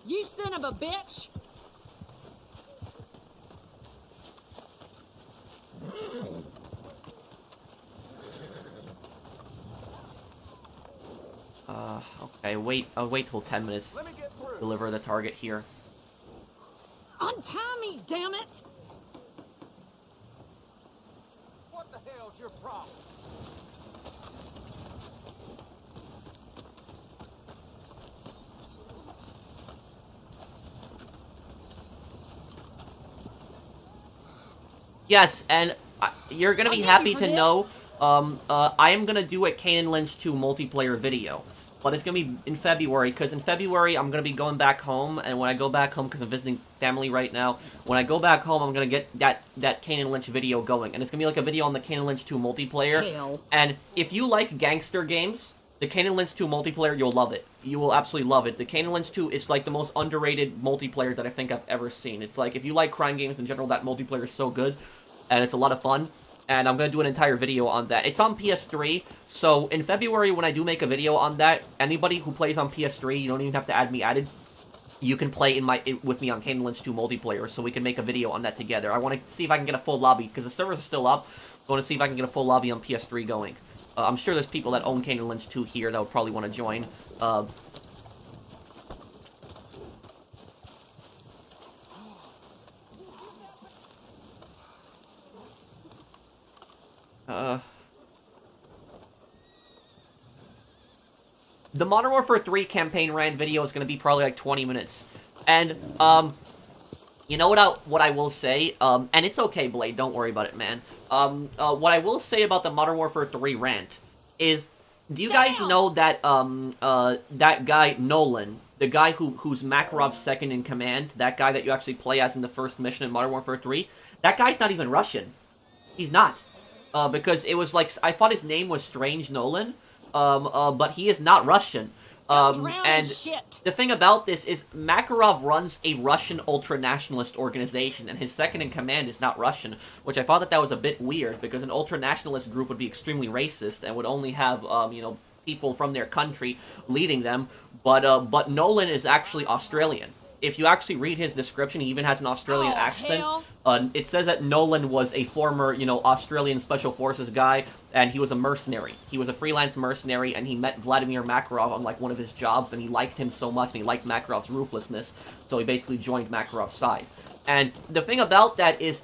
You son of a bitch! Okay, I'll wait till 10 minutes. Let me get through. Deliver the target here. Untie me, damn it! What the hell's your problem? Yes, and you're gonna be happy to know, I am gonna do a Kane and Lynch 2 multiplayer video. But it's gonna be in February, because in February I'm gonna be going back home, and when I go back home, because I'm visiting family right now, when I go back home, I'm gonna get that Kane and Lynch video going, and it's gonna be like a video on the Kane and Lynch 2 multiplayer. Hell. And if you like gangster games, the Kane and Lynch 2 multiplayer, you'll love it. You will absolutely love it. The Kane and Lynch 2 is like the most underrated multiplayer that I think I've ever seen. It's like, if you like crime games in general, that multiplayer is so good, and it's a lot of fun. And I'm going to do an entire video on that. It's on PS3, so in February when I do make a video on that, anybody who plays on PS3, you don't even have to add me added. You can play with me on Kane and Lynch 2 multiplayer, so we can make a video on that together. I want to see if I can get a full lobby, because the servers are still up. I want to see if I can get a full lobby on PS3 going. I'm sure there's people that own Kane and Lynch 2 here that would probably want to join. The Modern Warfare 3 campaign rant video is going to be probably like 20 minutes. And, you know what I will say? And it's okay, Blade, don't worry about it, man. What I will say about the Modern Warfare 3 rant is, do you guys know that, that guy, Nolan, the guy who's Makarov's second in command, that guy that you actually play as in the first mission in Modern Warfare 3, that guy's not even Russian. He's not. Because it was like, I thought his name was Strange Nolan, but he is not Russian. And shit. the thing about this is Makarov runs a Russian ultra-nationalist organization, and his second-in-command is not Russian, which I thought that was a bit weird, because an ultra-nationalist group would be extremely racist and would only have, you know, people from their country leading them, but Nolan is actually Australian. If you actually read his description, he even has an Australian accent. Hell. It says that Nolan was a former, you know, Australian Special Forces guy, and he was a mercenary. He was a freelance mercenary, and he met Vladimir Makarov on, like, one of his jobs, and he liked him so much, and he liked Makarov's ruthlessness, so he basically joined Makarov's side. And the thing about that is,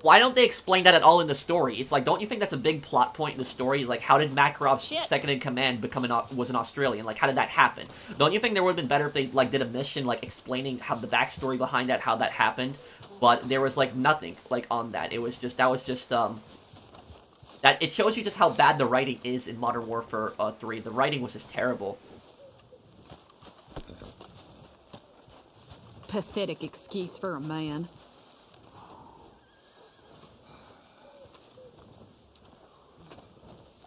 why don't they explain that at all in the story? It's like, don't you think that's a big plot point in the story? Like, how did Makarov's second-in-command become was an Australian? Like, how did that happen? Don't you think there would have been better if they, like, did a mission, like, explaining how the backstory behind that, how that happened? But there was, like, nothing, like, on that. It was just, that was just, that, it shows you just how bad the writing is in Modern Warfare 3. The writing was just terrible. Pathetic excuse for a man.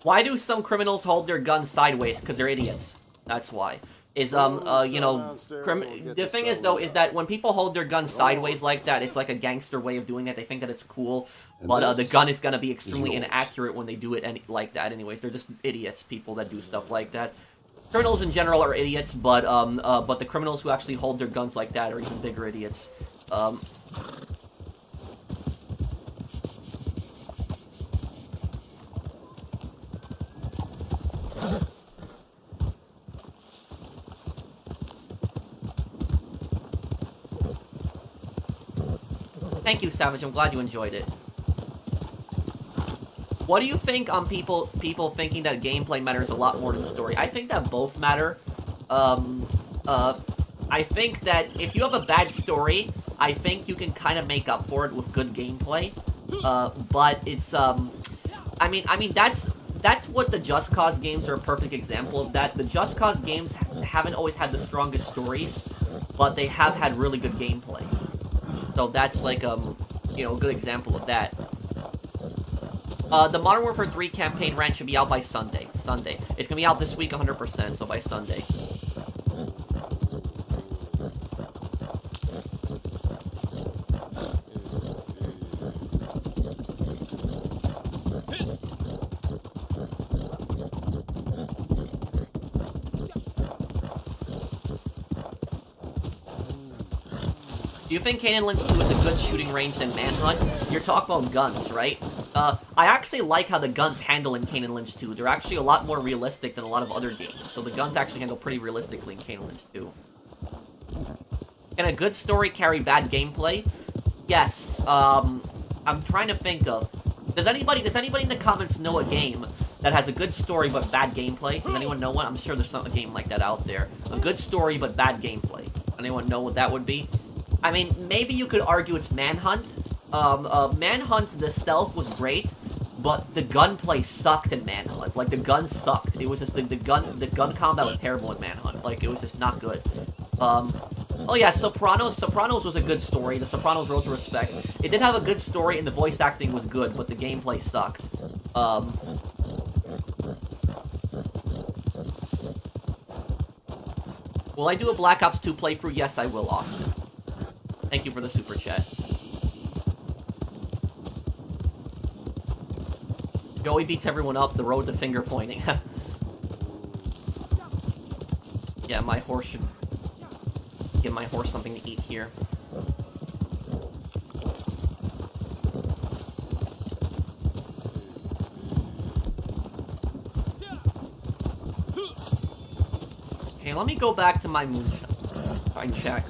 Why do some criminals hold their guns sideways? Because they're idiots. That's why. Is, you know, the thing is, though, is that when people hold their guns sideways like that, it's like a gangster way of doing it. They think that it's cool, but the gun is gonna be extremely inaccurate when they do it like that anyways. They're just idiots, people that do stuff like that. Criminals in general are idiots, but the criminals who actually hold their guns like that are even bigger idiots. Thank you, Savage. I'm glad you enjoyed it. What do you think on people thinking that gameplay matters a lot more than story? I think that both matter. I think that if you have a bad story, I think you can kind of make up for it with good gameplay. But it's I mean that's what the Just Cause games are a perfect example of that. The Just Cause games haven't always had the strongest stories, but they have had really good gameplay. So that's like, you know, a good example of that. The Modern Warfare 3 campaign rant should be out by Sunday. It's gonna be out this week 100%, so by Sunday. Do you think Kane and Lynch 2 is a good shooting range than Manhunt? You're talking about guns, right? I actually like how the guns handle in Kane and Lynch 2. They're actually a lot more realistic than a lot of other games. So the guns actually handle pretty realistically in Kane and Lynch 2. Can a good story carry bad gameplay? Yes. I'm trying to think of... Does anybody in the comments know a game that has a good story but bad gameplay? Does anyone know one? I'm sure there's a game like that out there. A good story but bad gameplay. Anyone know what that would be? I mean, maybe you could argue it's Manhunt. Manhunt, the stealth was great, but the gunplay sucked in Manhunt. Like, the guns sucked. It was just, the gun combat was terrible in Manhunt. Like, it was just not good. Oh yeah, Sopranos. Sopranos was a good story. The Sopranos Road to Respect. It did have a good story, and the voice acting was good, but the gameplay sucked. Will I do a Black Ops 2 playthrough? Yes, I will, Austin. Thank you for the super chat. Joey beats everyone up, the road to finger pointing. Yeah, my horse should... give my horse something to eat here. Okay, let me go back to my moonshine shack.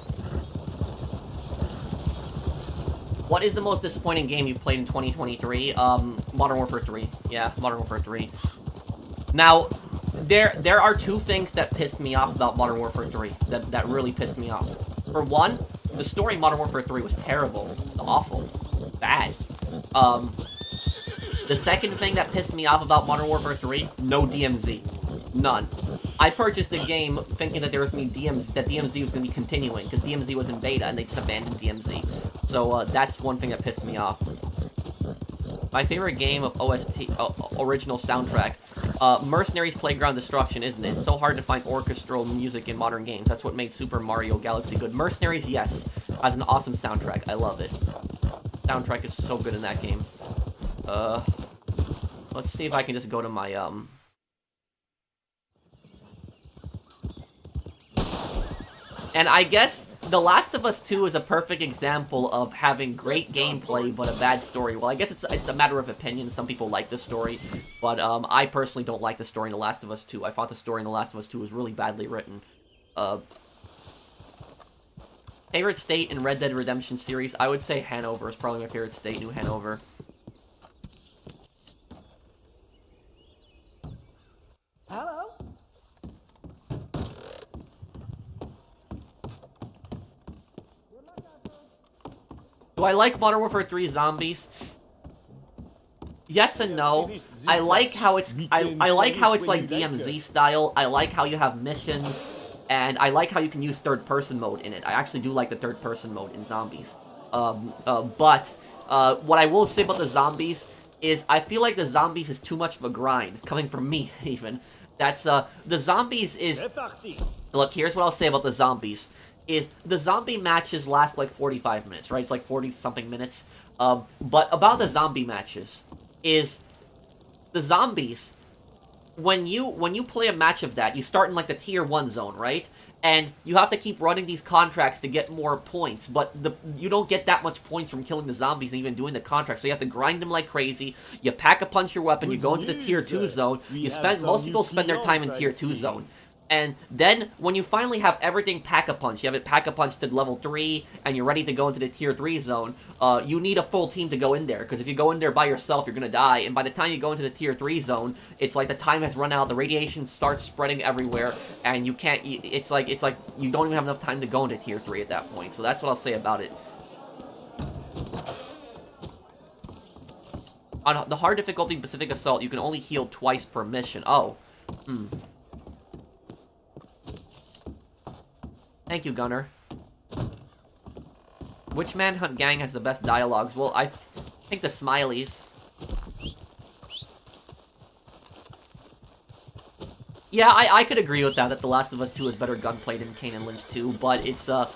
What is the most disappointing game you've played in 2023? Modern Warfare 3. Yeah, Modern Warfare 3. Now, there are two things that pissed me off about Modern Warfare 3. That really pissed me off. For one, the story in Modern Warfare 3 was terrible. It was awful. Bad. The second thing that pissed me off about Modern Warfare 3, no DMZ. None. I purchased the game thinking that there was going to be DMZ, that DMZ was going to be continuing, because DMZ was in beta and they just abandoned DMZ. So, that's one thing that pissed me off. My favorite game of OST, original soundtrack. Mercenaries Playground Destruction, isn't it? It's so hard to find orchestral music in modern games. That's what made Super Mario Galaxy good. Mercenaries, yes, has an awesome soundtrack. I love it. Soundtrack is so good in that game. Let's see if I can just go to my, And I guess The Last of Us 2 is a perfect example of having great gameplay but a bad story. Well, I guess it's a matter of opinion. Some people like the story, but I personally don't like the story in The Last of Us 2. I thought the story in The Last of Us 2 was really badly written. Favorite state in Red Dead Redemption series? I would say Hanover is probably my favorite state, New Hanover. Hello? Do I like Modern Warfare 3 Zombies? Yes and no. I like how it's I like how it's like DMZ style. I like how you have missions, and I like how you can use third-person mode in it. I actually do like the third-person mode in Zombies. But what I will say about the Zombies is I feel like the Zombies is too much of a grind, coming from me even. That's the Zombies is. Look, here's what I'll say about the Zombies. Is the zombie matches last like 45 minutes, right? It's like 40-something minutes. But about the zombie matches is the zombies, when you play a match of that, you start in like the tier 1 zone, right? And you have to keep running these contracts to get more points, but you don't get that much points from killing the zombies and even doing the contracts, so you have to grind them like crazy. You pack-a-punch your weapon, you go into the tier 2 zone, most people spend their time in tier 2 zone. And then, when you finally have everything pack-a-punch, you have it pack-a-punch to level 3, and you're ready to go into the tier 3 zone, you need a full team to go in there, because if you go in there by yourself, you're gonna die, and by the time you go into the tier 3 zone, it's like the time has run out, the radiation starts spreading everywhere, and you can't, it's like you don't even have enough time to go into tier 3 at that point, so that's what I'll say about it. On the hard difficulty Pacific Assault, you can only heal twice per mission. Oh. Thank you, Gunner. Which Manhunt gang has the best dialogues? Well, I think the Smileys. Yeah, I could agree with that The Last of Us 2 is better gunplay than Kane and Lynch 2, but it's, I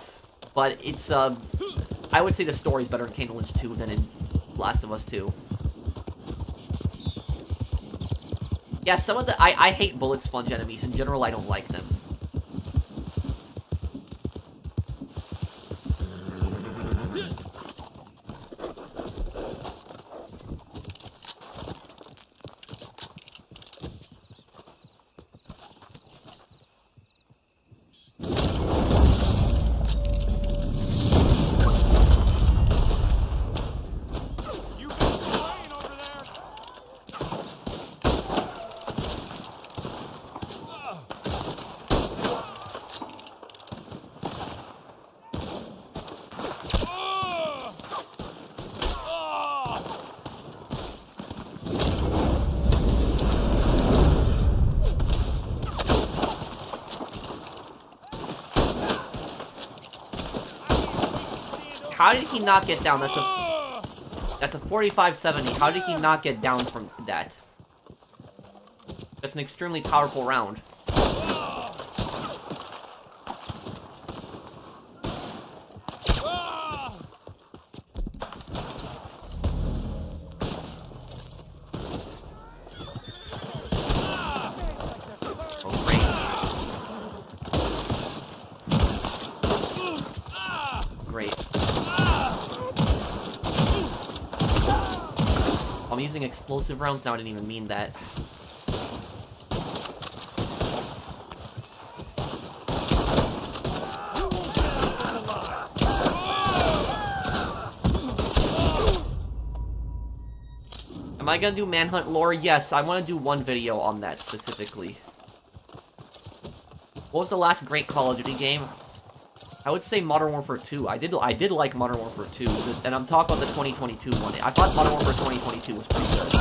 would say the story's better in Kane and Lynch 2 than in Last of Us 2. Yeah, some of the, I hate bullet sponge enemies. In general, I don't like them. How did he not get down? That's a 45-70. How did he not get down from that? That's an extremely powerful round. Using explosive rounds now, I didn't even mean that. Am I gonna do Manhunt lore? Yes, I want to do one video on that specifically. What was the last great Call of Duty game? I would say Modern Warfare 2. I did like Modern Warfare 2, and I'm talking about the 2022 one. I thought Modern Warfare 2022 was pretty good.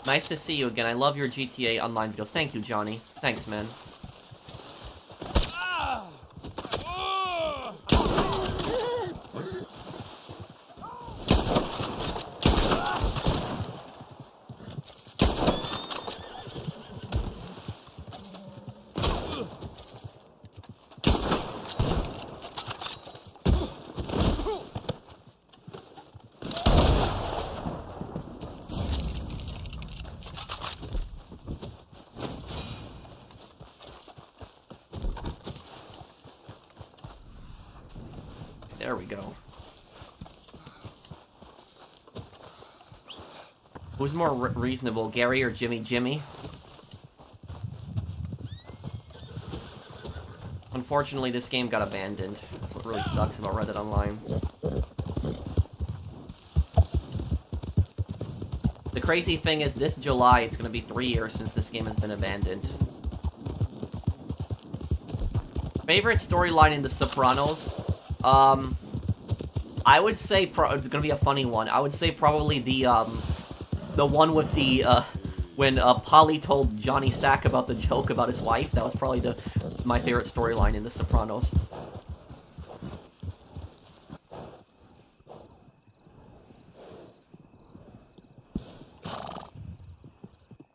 Nice to see you again. I love your GTA Online videos. Thank you, Johnny. Thanks, man. There we go. Who's more reasonable, Gary or Jimmy? Jimmy? Unfortunately, this game got abandoned. That's what really sucks about Red Dead Online. The crazy thing is, this July, it's gonna be 3 years since this game has been abandoned. Favorite storyline in The Sopranos? I would say it's gonna be a funny one. I would say probably the one with the, when, Polly told Johnny Sack about the joke about his wife. That was probably my favorite storyline in The Sopranos.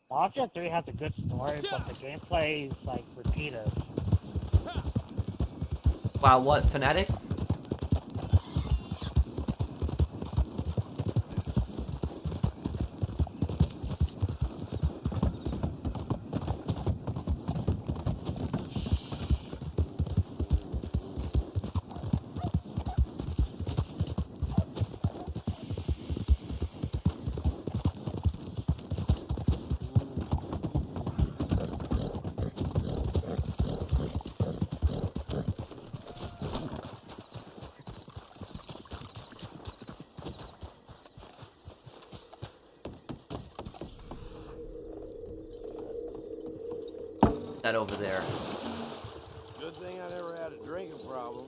Mafia 3 has a good story, but the gameplay is, like, repeated. Wow, what? Fanatic? That over there. Good thing I never had a drinking problem.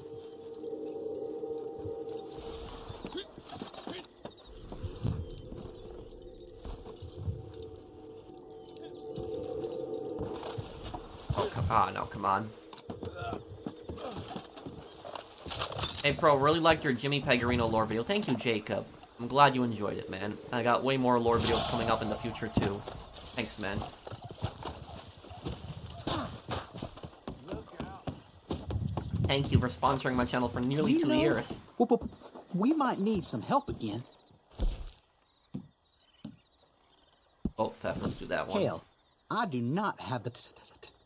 Oh, no, come on. Hey, Pro, really liked your Jimmy Pegarino lore video. Thank you, Jacob. I'm glad you enjoyed it, man. I got way more lore videos coming up in the future, too. Thanks, man. Thank you for sponsoring my channel for nearly 2 years. We might need some help again. Oh, theft, let's do that one. Hell, I do not have the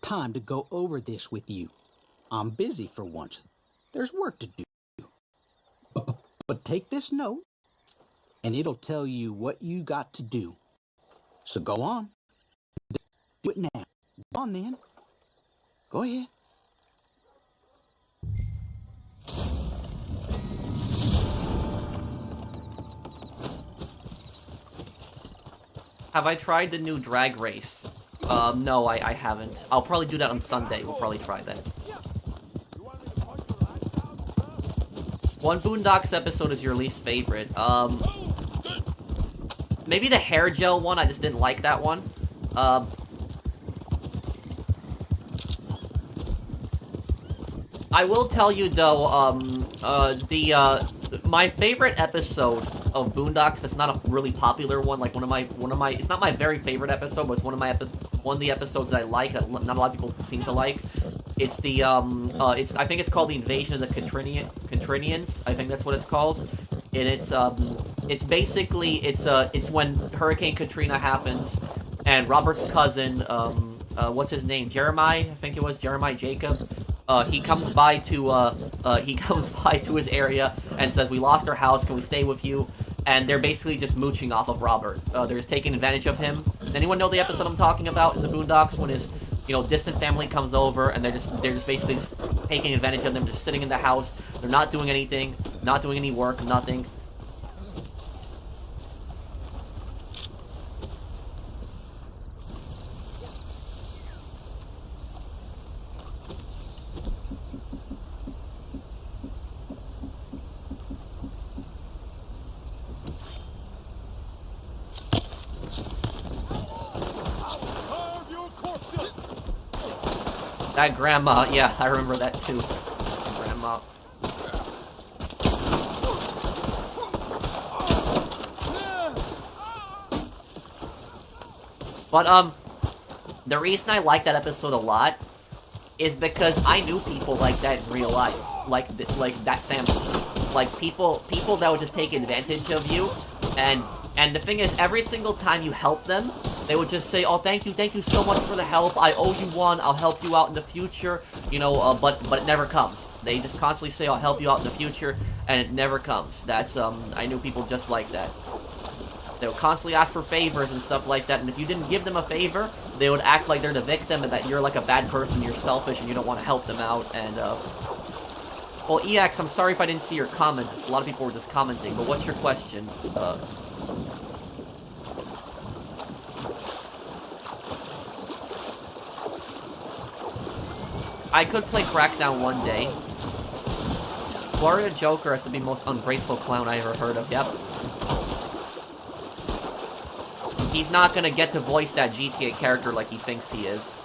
time to go over this with you. I'm busy for once. There's work to do. But take this note, and it'll tell you what you got to do. So go on. Do it now. Go on then. Go ahead. Have I tried the new drag race? No, I haven't. I'll probably do that on Sunday. We'll probably try that. One Boondocks episode is your least favorite. Maybe the hair gel one. I just didn't like that one. I will tell you though, my favorite episode of Boondocks that's not a really popular one, like one of my, it's not my very favorite episode, but it's one of the episode that I like, that not a lot of people seem to like. It's the, I think it's called The Invasion of the Contrinians, I think that's what it's called. And it's basically, it's when Hurricane Katrina happens, and Robert's cousin, what's his name, Jeremiah, I think it was, Jeremiah Jacob, he comes by to his area and says, "We lost our house, can we stay with you?" And they're basically just mooching off of Robert. They're just taking advantage of him. Anyone know the episode I'm talking about in the Boondocks when his, distant family comes over and they're just basically just taking advantage of them, just sitting in the house. They're not doing anything, not doing any work, nothing. That grandma, yeah, I remember that too. Grandma. But, the reason I like that episode a lot is because I knew people like that in real life. Like that family. Like, people that would just take advantage of you. And the thing is, every single time you help them, they would just say, oh, thank you so much for the help. I owe you one. I'll help you out in the future. You know, but it never comes. They just constantly say, I'll help you out in the future, and it never comes. That's, I knew people just like that. They would constantly ask for favors and stuff like that, and if you didn't give them a favor, they would act like they're the victim and that you're like a bad person, you're selfish, and you don't want to help them out, and, well, EX, I'm sorry if I didn't see your comments. A lot of people were just commenting, but what's your question? I could play Crackdown one day. Florida Joker has to be the most ungrateful clown I ever heard of, yep. He's not gonna get to voice that GTA character like he thinks he is.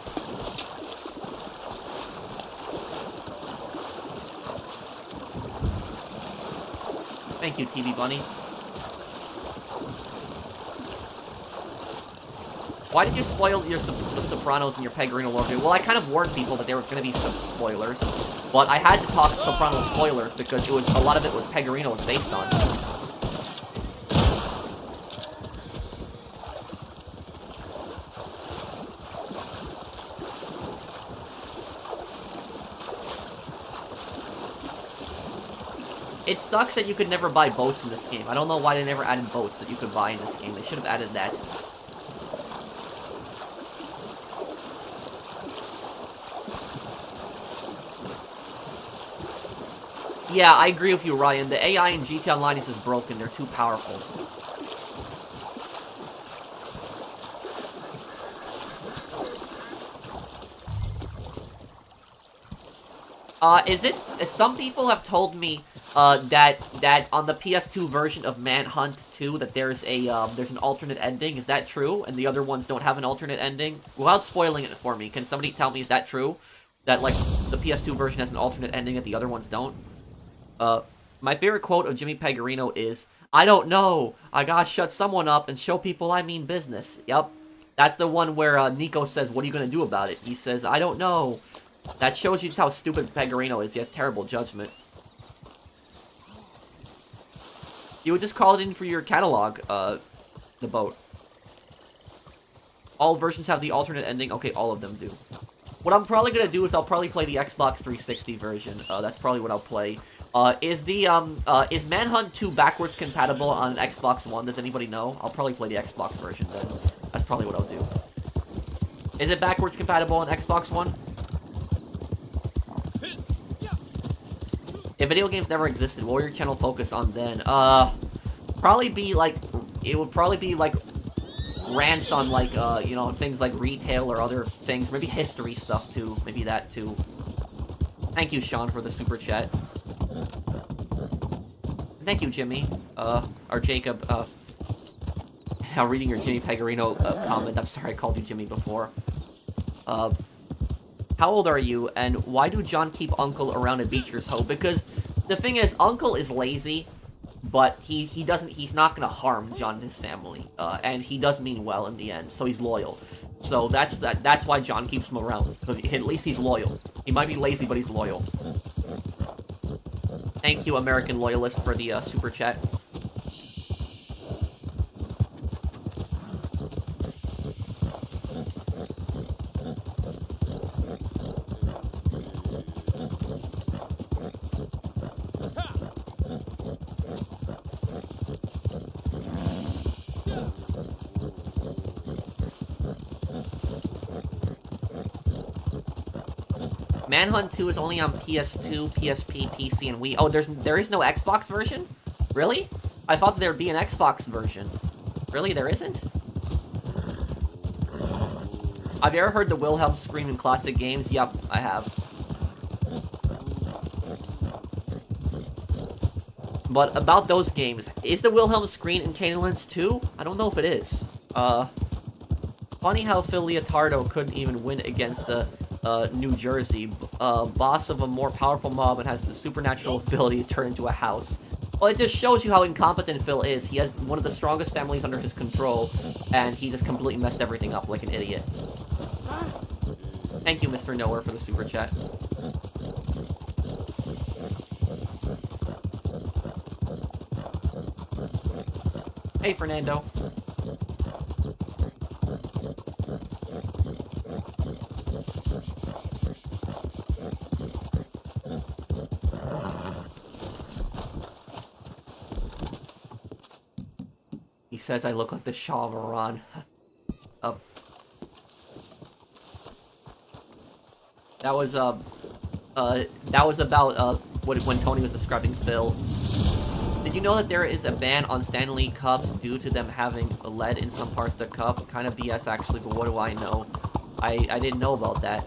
Thank you, TV Bunny. Why did you spoil the Sopranos and your Pegorino lore? Well, I kind of warned people that there was going to be some spoilers, but I had to talk Sopranos spoilers because it was a lot of it what Pegorino was based on. It sucks that you could never buy boats in this game. I don't know why they never added boats that you could buy in this game. They should have added that. Yeah, I agree with you, Ryan. The AI in GTA Online is just broken. They're too powerful. Some people have told me, that on the PS2 version of Manhunt 2, that there's an alternate ending. Is that true? And the other ones don't have an alternate ending? Without spoiling it for me, can somebody tell me, is that true? That, like, the PS2 version has an alternate ending that the other ones don't? My favorite quote of Jimmy Pegorino is, I don't know, I gotta shut someone up and show people I mean business. Yup. That's the one where, Nico says, what are you gonna do about it? He says, I don't know. That shows you just how stupid Pegorino is. He has terrible judgment. You would just call it in for your catalog, the boat. All versions have the alternate ending. Okay, all of them do. What I'm probably gonna do is I'll probably play the Xbox 360 version. That's probably what I'll play. Is Manhunt 2 backwards compatible on Xbox One? Does anybody know? I'll probably play the Xbox version then. That's probably what I'll do. Is it backwards compatible on Xbox One? If video games never existed, what would your channel focus on then? Probably be like, it would probably be like rants on like, you know, things like retail or other things. Maybe history stuff too. Maybe that too. Thank you, Sean, for the super chat. Thank you, Jimmy. Or Jacob, I'm reading your Jimmy Pegorino comment. I'm sorry I called you Jimmy before. How old are you, and why do John keep Uncle around at Beecher's Hoe? Because the thing is, Uncle is lazy, but he's not gonna harm John and his family, and he does mean well in the end, so he's loyal. So that's why John keeps him around, because at least he's loyal. He might be lazy, but he's loyal. Thank you, American Loyalist, for the super chat. Manhunt 2 is only on PS2, PSP, PC, and Wii. Oh, there is no Xbox version? Really? I thought that there would be an Xbox version. Really? There isn't? Have you ever heard the Wilhelm scream in classic games? Yep, I have. But about those games, is the Wilhelm scream in Chain Lynch 2? I don't know if it is. Funny how Phil Leotardo couldn't even win against the New Jersey, boss of a more powerful mob and has the supernatural ability to turn into a house. Well, it just shows you how incompetent Phil is. He has one of the strongest families under his control, and he just completely messed everything up like an idiot. Thank you, Mr. Knower, for the super chat. Hey, Fernando. He says I look like the Shah of Iran. That was about when Tony was describing Phil. Did you know that there is a ban on Stanley cups due to them having lead in some parts of the cup? Kind of BS actually, but what do I know? I didn't know about that.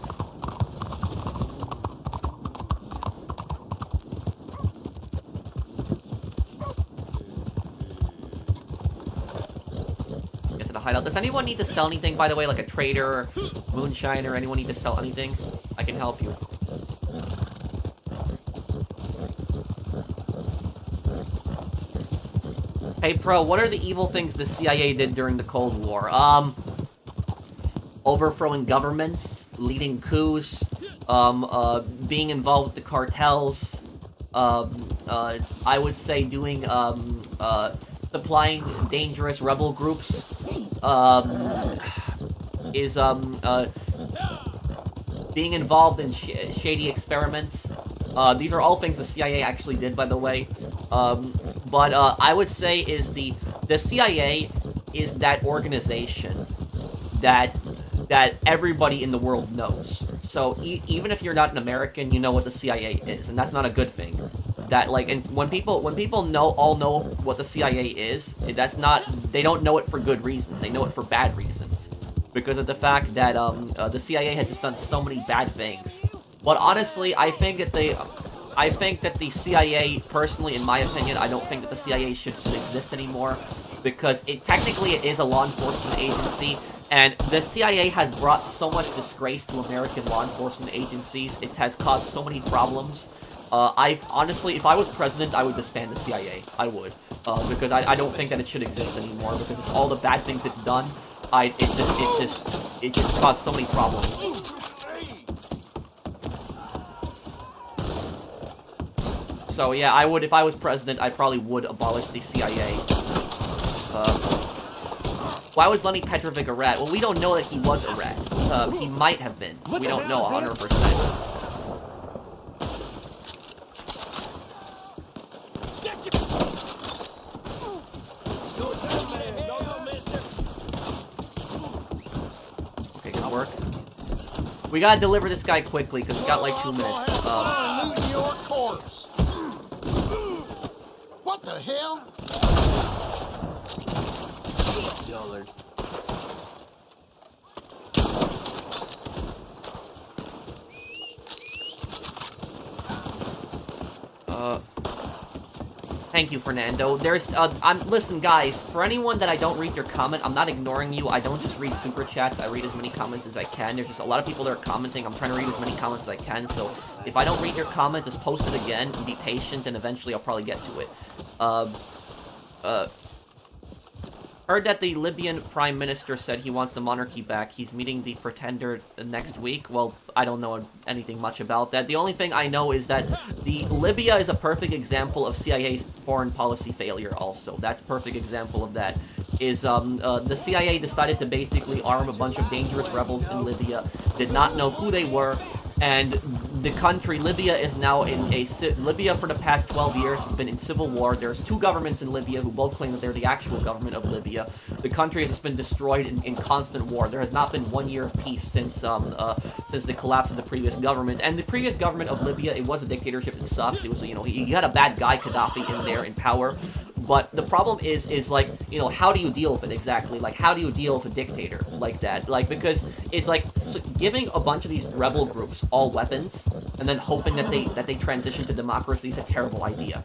Get to the hideout. Does anyone need to sell anything, by the way, like a trader, moonshiner? Anyone need to sell anything? I can help you. Hey, Pro, what are the evil things the CIA did during the Cold War? Overthrowing governments, leading coups, being involved with the cartels, I would say doing, supplying dangerous rebel groups, being involved in shady experiments. These are all things the CIA actually did, by the way. But I would say is the CIA is that organization that everybody in the world knows. So even if you're not an American, you know what the CIA is, and that's not a good thing. That like, and when people know what the CIA is, they don't know it for good reasons. They know it for bad reasons, because of the fact that the CIA has just done so many bad things. But honestly, I think that the CIA, personally, in my opinion, I don't think that the CIA should exist anymore, because technically it is a law enforcement agency, and the CIA has brought so much disgrace to American law enforcement agencies. It has caused so many problems. Honestly, if I was president, I would disband the CIA. I would, because I don't think that it should exist anymore, because it's all the bad things it's done. It just caused so many problems. So yeah, I would, if I was president, I probably would abolish the CIA. Why was Lenny Petrovic a rat? Well, we don't know that he was a rat. He might have been. We don't know 100%. Okay, good work. We gotta deliver this guy quickly, because we got like 2 minutes. Looting your corpse. What the hell? Dullard. Thank you, Fernando. Listen, guys, for anyone that I don't read your comment, I'm not ignoring you. I don't just read super chats. I read as many comments as I can. There's just a lot of people that are commenting. I'm trying to read as many comments as I can, so if I don't read your comment, just post it again and be patient, and eventually I'll probably get to it. Heard that the Libyan Prime Minister said he wants the monarchy back. He's meeting the Pretender next week. Well, I don't know anything much about that. The only thing I know is that Libya is a perfect example of CIA's foreign policy failure also. That's a perfect example of that. The CIA decided to basically arm a bunch of dangerous rebels in Libya, did not know who they were, and the country, Libya, is now Libya for the past 12 years has been in civil war. There's 2 governments in Libya who both claim that they're the actual government of Libya. The country has just been destroyed in constant war. There has not been 1 year of peace since the collapse of the previous government. And the previous government of Libya, it was a dictatorship. It sucked. It was, you had a bad guy, Gaddafi, in there in power. But the problem is like, you know, how do you deal with it exactly? Like, how do you deal with a dictator like that? Like, because it's like giving a bunch of these rebel groups all weapons and then hoping that they transition to democracy is a terrible idea.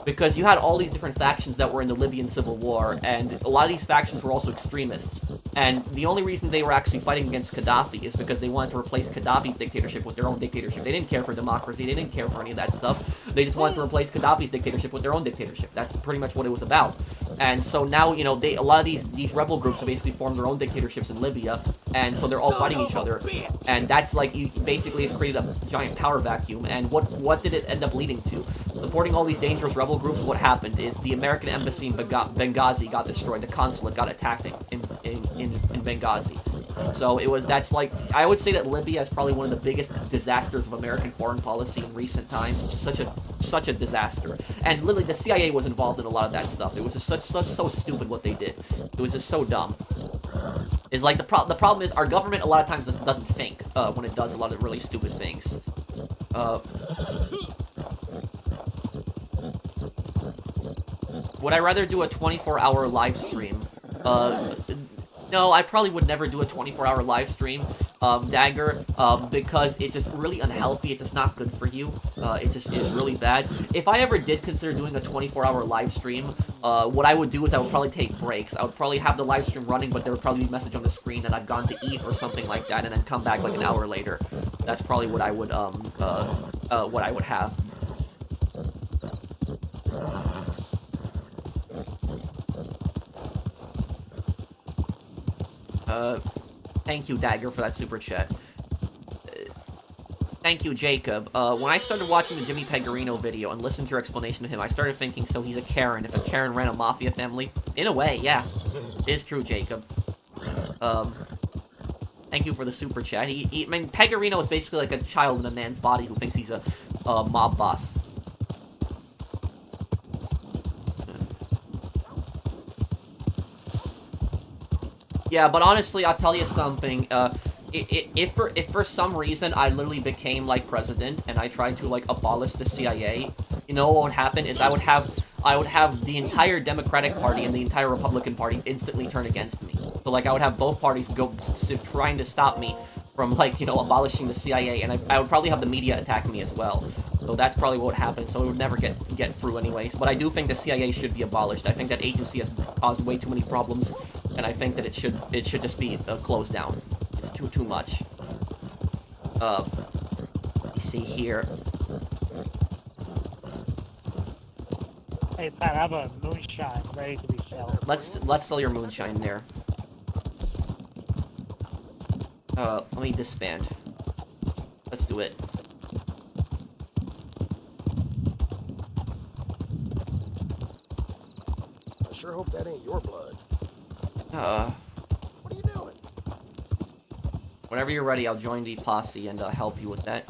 Because you had all these different factions that were in the Libyan civil war, and a lot of these factions were also extremists. And the only reason they were actually fighting against Gaddafi is because they wanted to replace Gaddafi's dictatorship with their own dictatorship. They didn't care for democracy, they didn't care for any of that stuff. They just wanted to replace Gaddafi's dictatorship with their own dictatorship. That's pretty much what it was about. And so now, you know, a lot of these rebel groups have basically formed their own dictatorships in Libya, and so they're all fighting each other. And that's like, basically has created a giant power vacuum. And what did it end up leading to? Supporting all these dangerous rebel groups, what happened is the American embassy in Benghazi got destroyed. The consulate got attacked in Benghazi. So that's like, I would say that Libya is probably one of the biggest disasters of American foreign policy in recent times. It's just such a disaster. And literally, the CIA was involved in a lot of that stuff. It was just so stupid what they did. It was just so dumb. It's like the problem is our government a lot of times just doesn't think when it does a lot of really stupid things. Would I rather do a 24-hour live stream? No, I probably would never do a 24-hour live stream, Dagger, because it's just really unhealthy. It's just not good for you. It just is really bad. If I ever did consider doing a 24-hour live stream, what I would do is I would probably take breaks. I would probably have the live stream running, but there would probably be a message on the screen that I've gone to eat or something like that, and then come back like an hour later. That's probably what I would have. Thank you, Dagger, for that super chat. Thank you, Jacob. When I started watching the Jimmy Pecorino video and listened to your explanation of him, I started thinking, so he's a Karen. If a Karen ran a mafia family? In a way, yeah. It is true, Jacob. Thank you for the super chat. I mean, Pecorino is basically like a child in a man's body who thinks he's a mob boss. Yeah, but honestly, I'll tell you something. If for some reason I literally became like president and I tried to like abolish the CIA, you know what would happen is I would have the entire Democratic Party and the entire Republican Party instantly turn against me. So like I would have both parties trying to stop me from like, you know, abolishing the CIA, and I would probably have the media attack me as well. So that's probably what would happen. So it would never get through anyways. But I do think the CIA should be abolished. I think that agency has caused way too many problems, and I think that it should just be closed down. It's too much. Let me see here. Hey Pat, I have a moonshine ready to be sold. Let's sell your moonshine there. Let me disband. Let's do it. I sure hope that ain't your blood. What are you doing? Whenever you're ready, I'll join the posse and help you with that.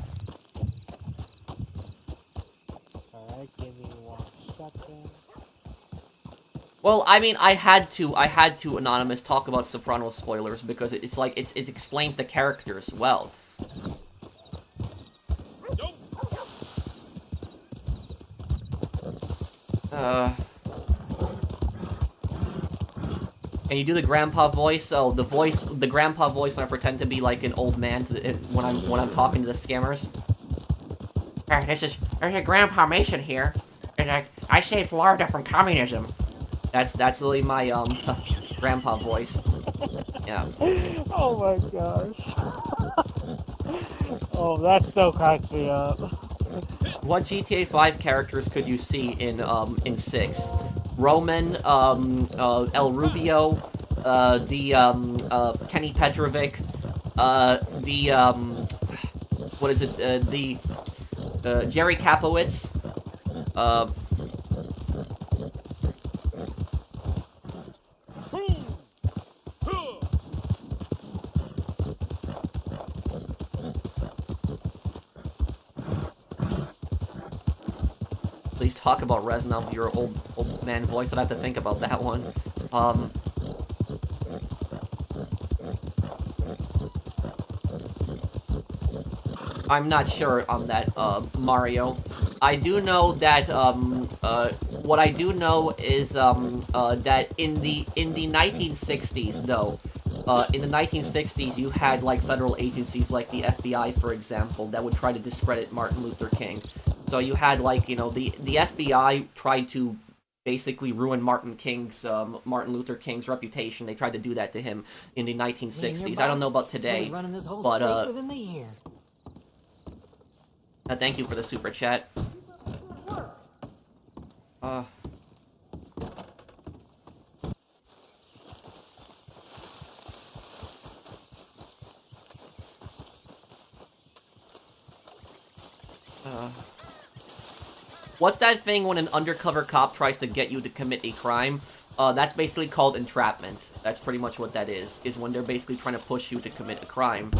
Alright, give me 1 second. Well, I mean, I had to, Anonymous, talk about Sopranos spoilers because it's like, it explains the characters well. Can you do the grandpa voice? Oh, the grandpa voice when I pretend to be like an old man when I'm talking to the scammers. There's a Grandpa Mason here. And I saved Florida from communism. That's literally my grandpa voice. Yeah. Oh my gosh. Oh, that so cracks me up. What GTA 5 characters could you see in 6? Roman, El Rubio, Kenny Petrovic, what is it, Jerry Kapowitz, please talk about Reznov, your old man voice. I'd have to think about that one. I'm not sure on that, Mario. I do know that what I do know is that in the 1960s though, in the 1960s you had like federal agencies like the FBI, for example, that would try to discredit Martin Luther King. So you had like, you know, the FBI tried to basically ruin Martin Luther King's reputation. They tried to do that to him in the 1960s. I don't know about today, but thank you for the super chat. What's that thing when an undercover cop tries to get you to commit a crime? That's basically called entrapment. That's pretty much what that is when they're basically trying to push you to commit a crime.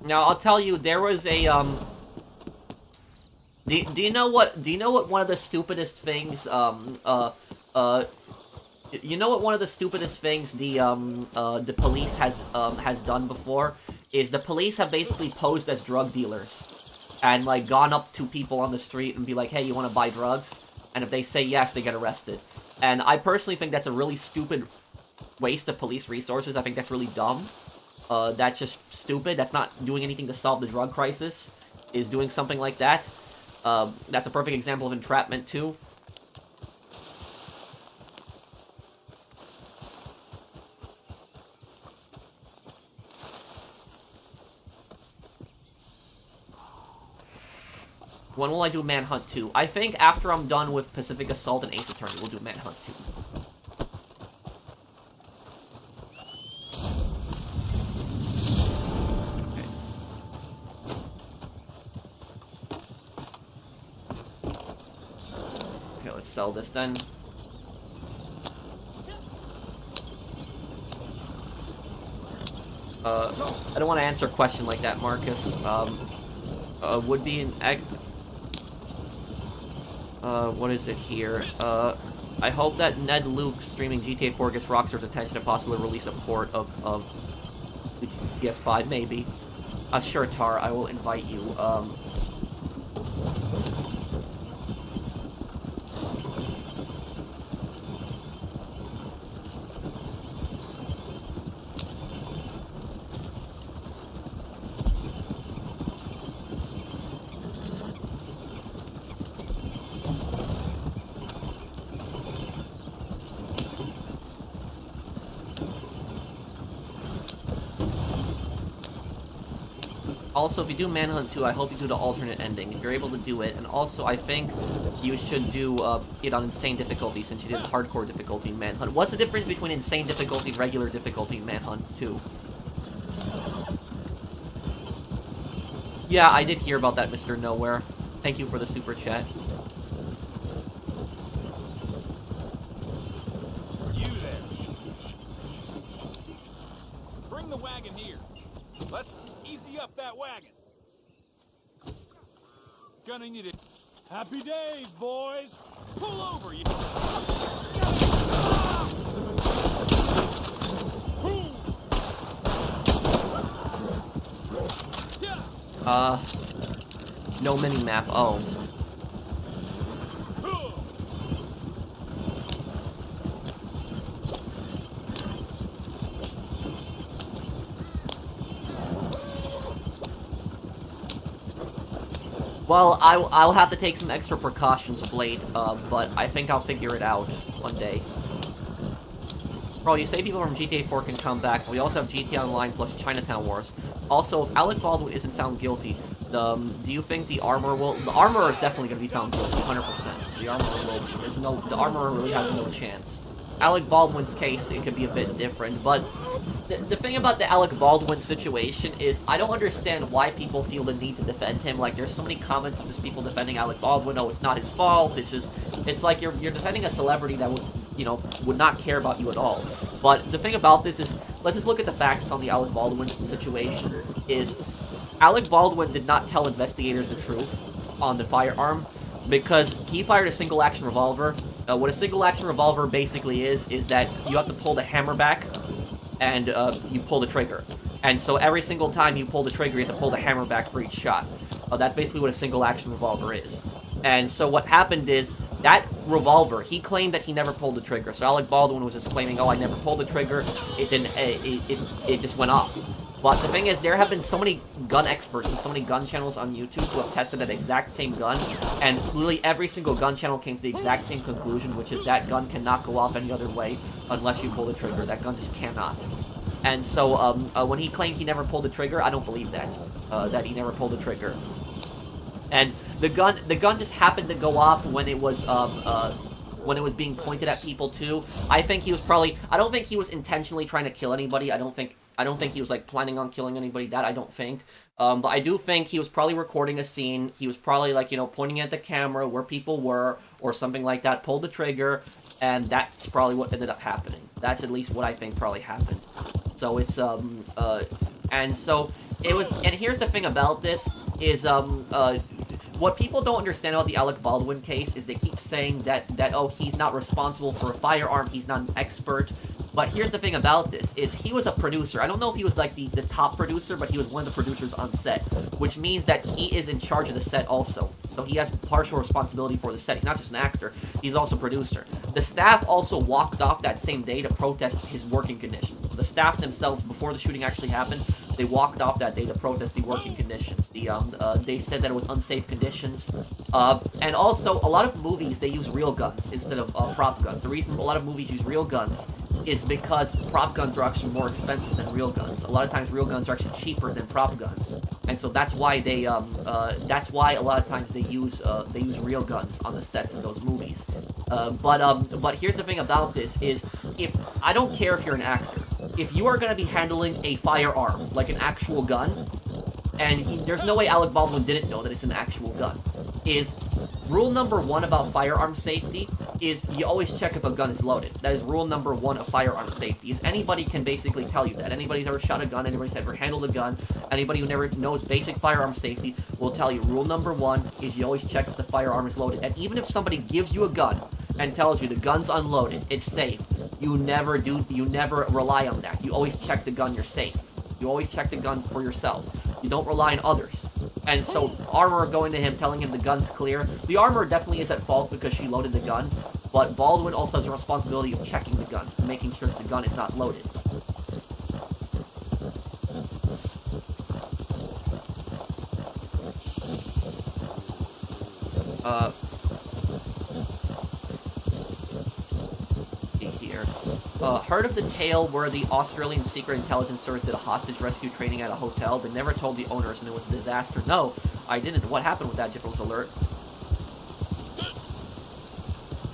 Now, I'll tell you, there was a, do you know what one of the stupidest things, you know what one of the stupidest things the police has done before? Is the police have basically posed as drug dealers. And, like, gone up to people on the street and be like, hey, you want to buy drugs? And if they say yes, they get arrested. And I personally think that's a really stupid waste of police resources. I think that's really dumb. That's just stupid. That's not doing anything to solve the drug crisis, is doing something like that. That's a perfect example of entrapment, too. When will I do Manhunt 2? I think after I'm done with Pacific Assault and Ace Attorney, we'll do Manhunt 2. Okay, let's sell this then. I don't want to answer a question like that, Marcus. Would be an egg. What is it here? I hope that Ned Luke streaming GTA 4 gets Rockstar's attention to possibly release a port of PS5, maybe. Sure, Tar, I will invite you. Also, if you do Manhunt 2, I hope you do the alternate ending, if you're able to do it. And also, I think you should do it on insane difficulty, since you did hardcore difficulty in Manhunt. What's the difference between insane difficulty and regular difficulty in Manhunt 2? Yeah, I did hear about that, Mr. Nowhere. Thank you for the super chat. You there. Bring the wagon here. Let's easy up that wagon. Gonna need it. Happy days, boys. Pull over, you. No mini-map, oh. Well, I'll have to take some extra precautions, Blade, but I think I'll figure it out one day. Bro, you say people from GTA 4 can come back, but we also have GTA Online plus Chinatown Wars. Also, if Alec Baldwin isn't found guilty, do you think the Armorer will... The Armorer is definitely going to be found guilty, 100%. The Armorer will be. The Armorer really has no chance. Alec Baldwin's case, it could be a bit different, but the thing about the Alec Baldwin situation is I don't understand why people feel the need to defend him. Like, there's so many comments of just people defending Alec Baldwin. Oh, it's not his fault. It's like you're defending a celebrity that would not care about you at all. But the thing about this is, let's just look at the facts on the Alec Baldwin situation. Is Alec Baldwin did not tell investigators the truth on the firearm because he fired a single-action revolver what a single action revolver basically is that you have to pull the hammer back, and you pull the trigger. And so every single time you pull the trigger, you have to pull the hammer back for each shot. That's basically what a single action revolver is. And so what happened is, that revolver, he claimed that he never pulled the trigger. So Alec Baldwin was just claiming, oh, I never pulled the trigger, it didn't, it just went off. But the thing is, there have been so many gun experts and so many gun channels on YouTube who have tested that exact same gun, and literally every single gun channel came to the exact same conclusion, which is that gun cannot go off any other way unless you pull the trigger. That gun just cannot. And so, when he claimed he never pulled the trigger, I don't believe that he never pulled the trigger. And the gun just happened to go off when it was being pointed at people too. I think he was probably, I don't think he was intentionally trying to kill anybody. I don't think he was like planning on killing anybody. That I don't think. But I do think he was probably recording a scene. He was probably like, you know, pointing at the camera where people were or something like that. Pulled the trigger, and that's probably what ended up happening. That's at least what I think probably happened. So it's and so it was. And here's the thing about this is what people don't understand about the Alec Baldwin case is they keep saying that oh, he's not responsible for a firearm, he's not an expert. But here's the thing about this, is he was a producer. I don't know if he was like the top producer, but he was one of the producers on set, which means that he is in charge of the set also. So he has partial responsibility for the set. He's not just an actor, he's also a producer. The staff also walked off that same day to protest his working conditions. The staff themselves, before the shooting actually happened, they walked off that day to protest the working conditions. They said that it was unsafe conditions. And also, a lot of movies, they use real guns instead of prop guns. The reason a lot of movies use real guns is because prop guns are actually more expensive than real guns. A lot of times real guns are actually cheaper than prop guns. And so that's why they, that's why a lot of times they use real guns on the sets of those movies. But here's the thing about this is, I don't care if you're an actor. If you are going to be handling a firearm, like an actual gun, and there's no way Alec Baldwin didn't know that it's an actual gun, is rule number one about firearm safety is you always check if a gun is loaded. That is rule number one of firearm safety, is anybody can basically tell you that. Anybody who's ever shot a gun, anybody's ever handled a gun, anybody who never knows basic firearm safety will tell you rule number one is you always check if the firearm is loaded. And even if somebody gives you a gun and tells you the gun's unloaded, it's safe, you never rely on that. You always check the gun, you're safe. You always check the gun for yourself. You don't rely on others. And so, Armor going to him, telling him the gun's clear. The Armor definitely is at fault because she loaded the gun, but Baldwin also has a responsibility of checking the gun, making sure that the gun is not loaded. Here. Heard of the tale where the Australian Secret Intelligence Service did a hostage rescue training at a hotel? They never told the owners and it was a disaster. No, I didn't. What happened with that, Jipples Alert?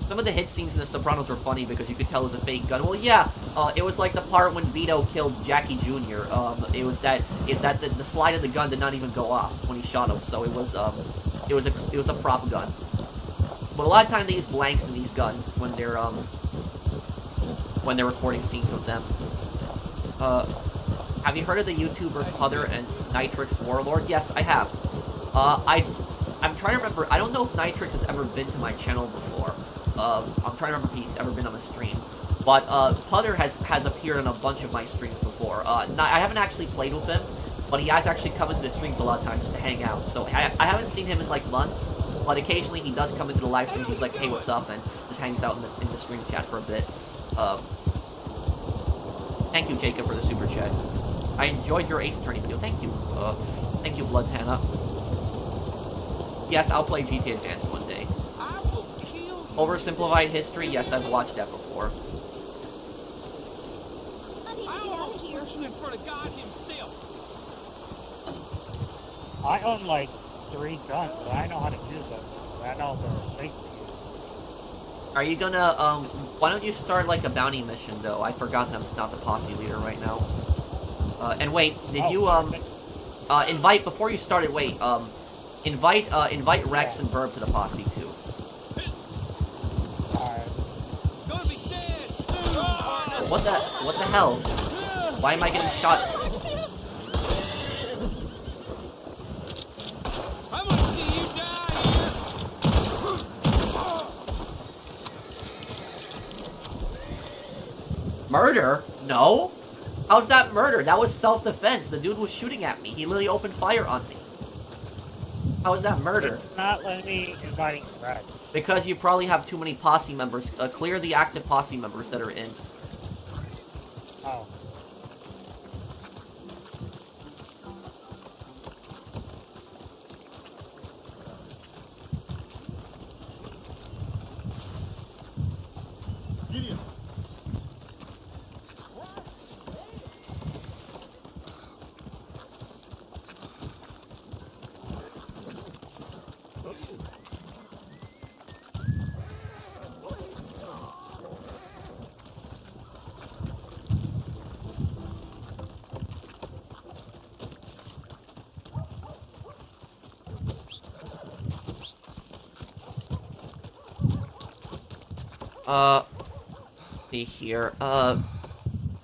Some of the hit scenes in The Sopranos were funny because you could tell it was a fake gun. Well, yeah, it was like the part when Vito killed Jackie Jr. It was that the slide of the gun did not even go off when he shot him, so it was a prop gun. But a lot of times they use blanks in these guns when they're recording scenes with them. Have you heard of the YouTubers Puther and Nitrix Warlord? Yes, I have. I'm trying to remember. I don't know if Nitrix has ever been to my channel before. I'm trying to remember if he's ever been on a stream. But Puther has appeared on a bunch of my streams before. I haven't actually played with him, but he has actually come into the streams a lot of times just to hang out. So I haven't seen him in like months, but occasionally he does come into the live stream. He's like, hey, what's up? And just hangs out in the stream chat for a bit. Thank you, Jacob, for the super chat. I enjoyed your Ace Attorney video. Thank you. Thank you, Blood Tana. Yes, I'll play GTA Advance one day. Oversimplified history? Yes, I've watched that before. I own like 3 guns, but I know how to use them. I know the safety. Are you gonna, why don't you start, like, a bounty mission, though? I forgot that I'm not the posse leader right now. And wait, did you, invite, before you started, wait, invite Rex and Burb to the posse, too. What the hell? Why am I getting shot? Murder? No. How's that murder? That was self-defense. The dude was shooting at me. He literally opened fire on me. How is that murder? It's not letting me invite friends. Because you probably have too many posse members. Clear the active posse members that are in. Oh. Gideon. See here. Do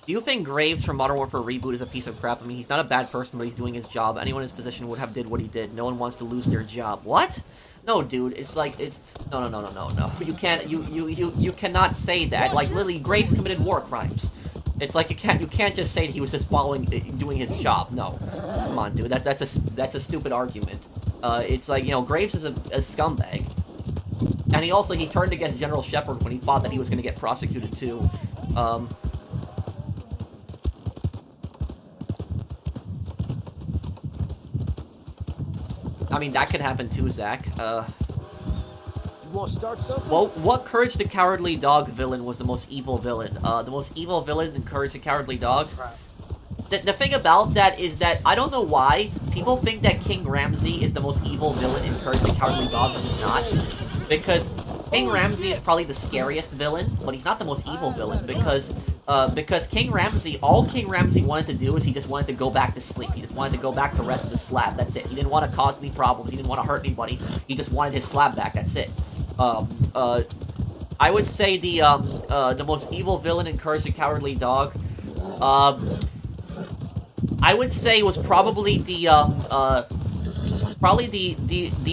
you think Graves from Modern Warfare Reboot is a piece of crap? I mean, he's not a bad person, but he's doing his job. Anyone in his position would have did what he did. No one wants to lose their job. What? No, dude. It's like, it's... No. You can't, you cannot say that. Like, literally, Graves committed war crimes. It's like, you can't just say that he was just doing his job. No. Come on, dude. That's a stupid argument. It's like, you know, Graves is a scumbag. And he turned against General Shepard when he thought that he was going to get prosecuted too. I mean, that could happen too, Zach. You want to start something? Well, what Courage the Cowardly Dog villain was the most evil villain? The most evil villain in Courage the Cowardly Dog? The thing about that is that, I don't know why, people think that King Ramsey is the most evil villain in Courage the Cowardly Dog, but he's not. Because King Ramsey is probably the scariest villain, but he's not the most evil villain, because King Ramsey, all King Ramsey wanted to do is he just wanted to go back to sleep. He just wanted to go back to rest of his slab, that's it. He didn't want to cause any problems, he didn't want to hurt anybody, he just wanted his slab back, that's it. I would say the most evil villain in Courage the Cowardly Dog, I would say was probably the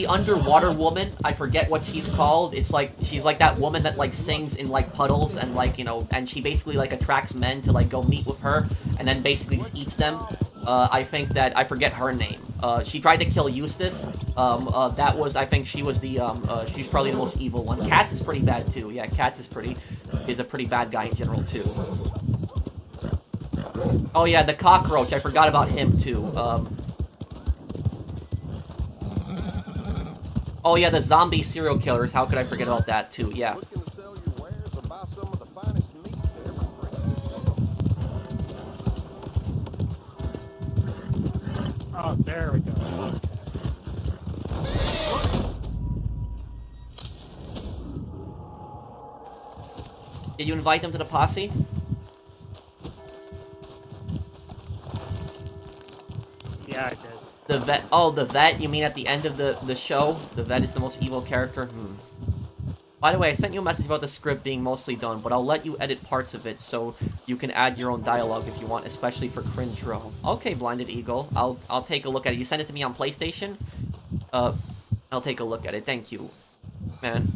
underwater woman. I forget what she's called. It's like, she's like that woman that like sings in like puddles and like, you know, and she basically like attracts men to like go meet with her and then basically just eats them. I think that, I forget her name. She tried to kill Eustace. That was, I think she was the, she's probably the most evil one. Katz is pretty bad too. Yeah, Katz is a pretty bad guy in general too. Oh yeah, the cockroach. I forgot about him too. Oh yeah, the zombie serial killers. How could I forget about that too? Yeah. Looking to sell your wares or buy some of the finest meat to ever bring. Oh, there we go. Did you invite them to the posse? Yeah, I did. The vet. Oh, the vet. You mean at the end of the show? The vet is the most evil character? By the way, I sent you a message about the script being mostly done, but I'll let you edit parts of it so you can add your own dialogue if you want, especially for Cringe Row. Okay, Blinded Eagle. I'll take a look at it. You sent it to me on PlayStation? I'll take a look at it. Thank you, man.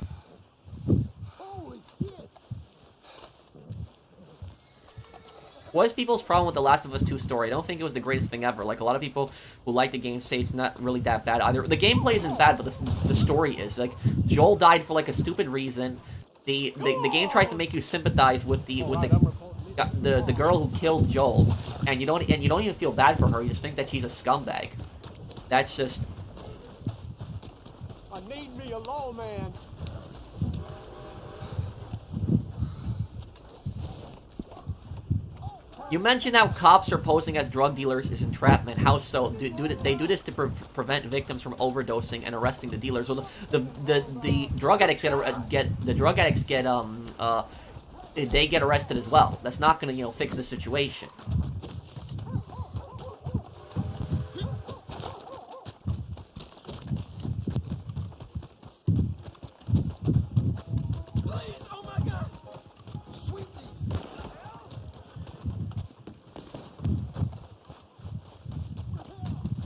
What is people's problem with The Last of Us 2 story? I don't think it was the greatest thing ever. Like, a lot of people who like the game say it's not really that bad either. The gameplay isn't bad, but the story is. Like, Joel died for, like, a stupid reason. The game tries to make you sympathize with the girl who killed Joel, and you don't even feel bad for her. You just think that she's a scumbag. That's just... I need me a lawman. You mentioned how cops are posing as drug dealers is entrapment. How so? They do this to prevent victims from overdosing and arresting the dealers. So the drug addicts they get arrested as well. That's not gonna, you know, fix the situation.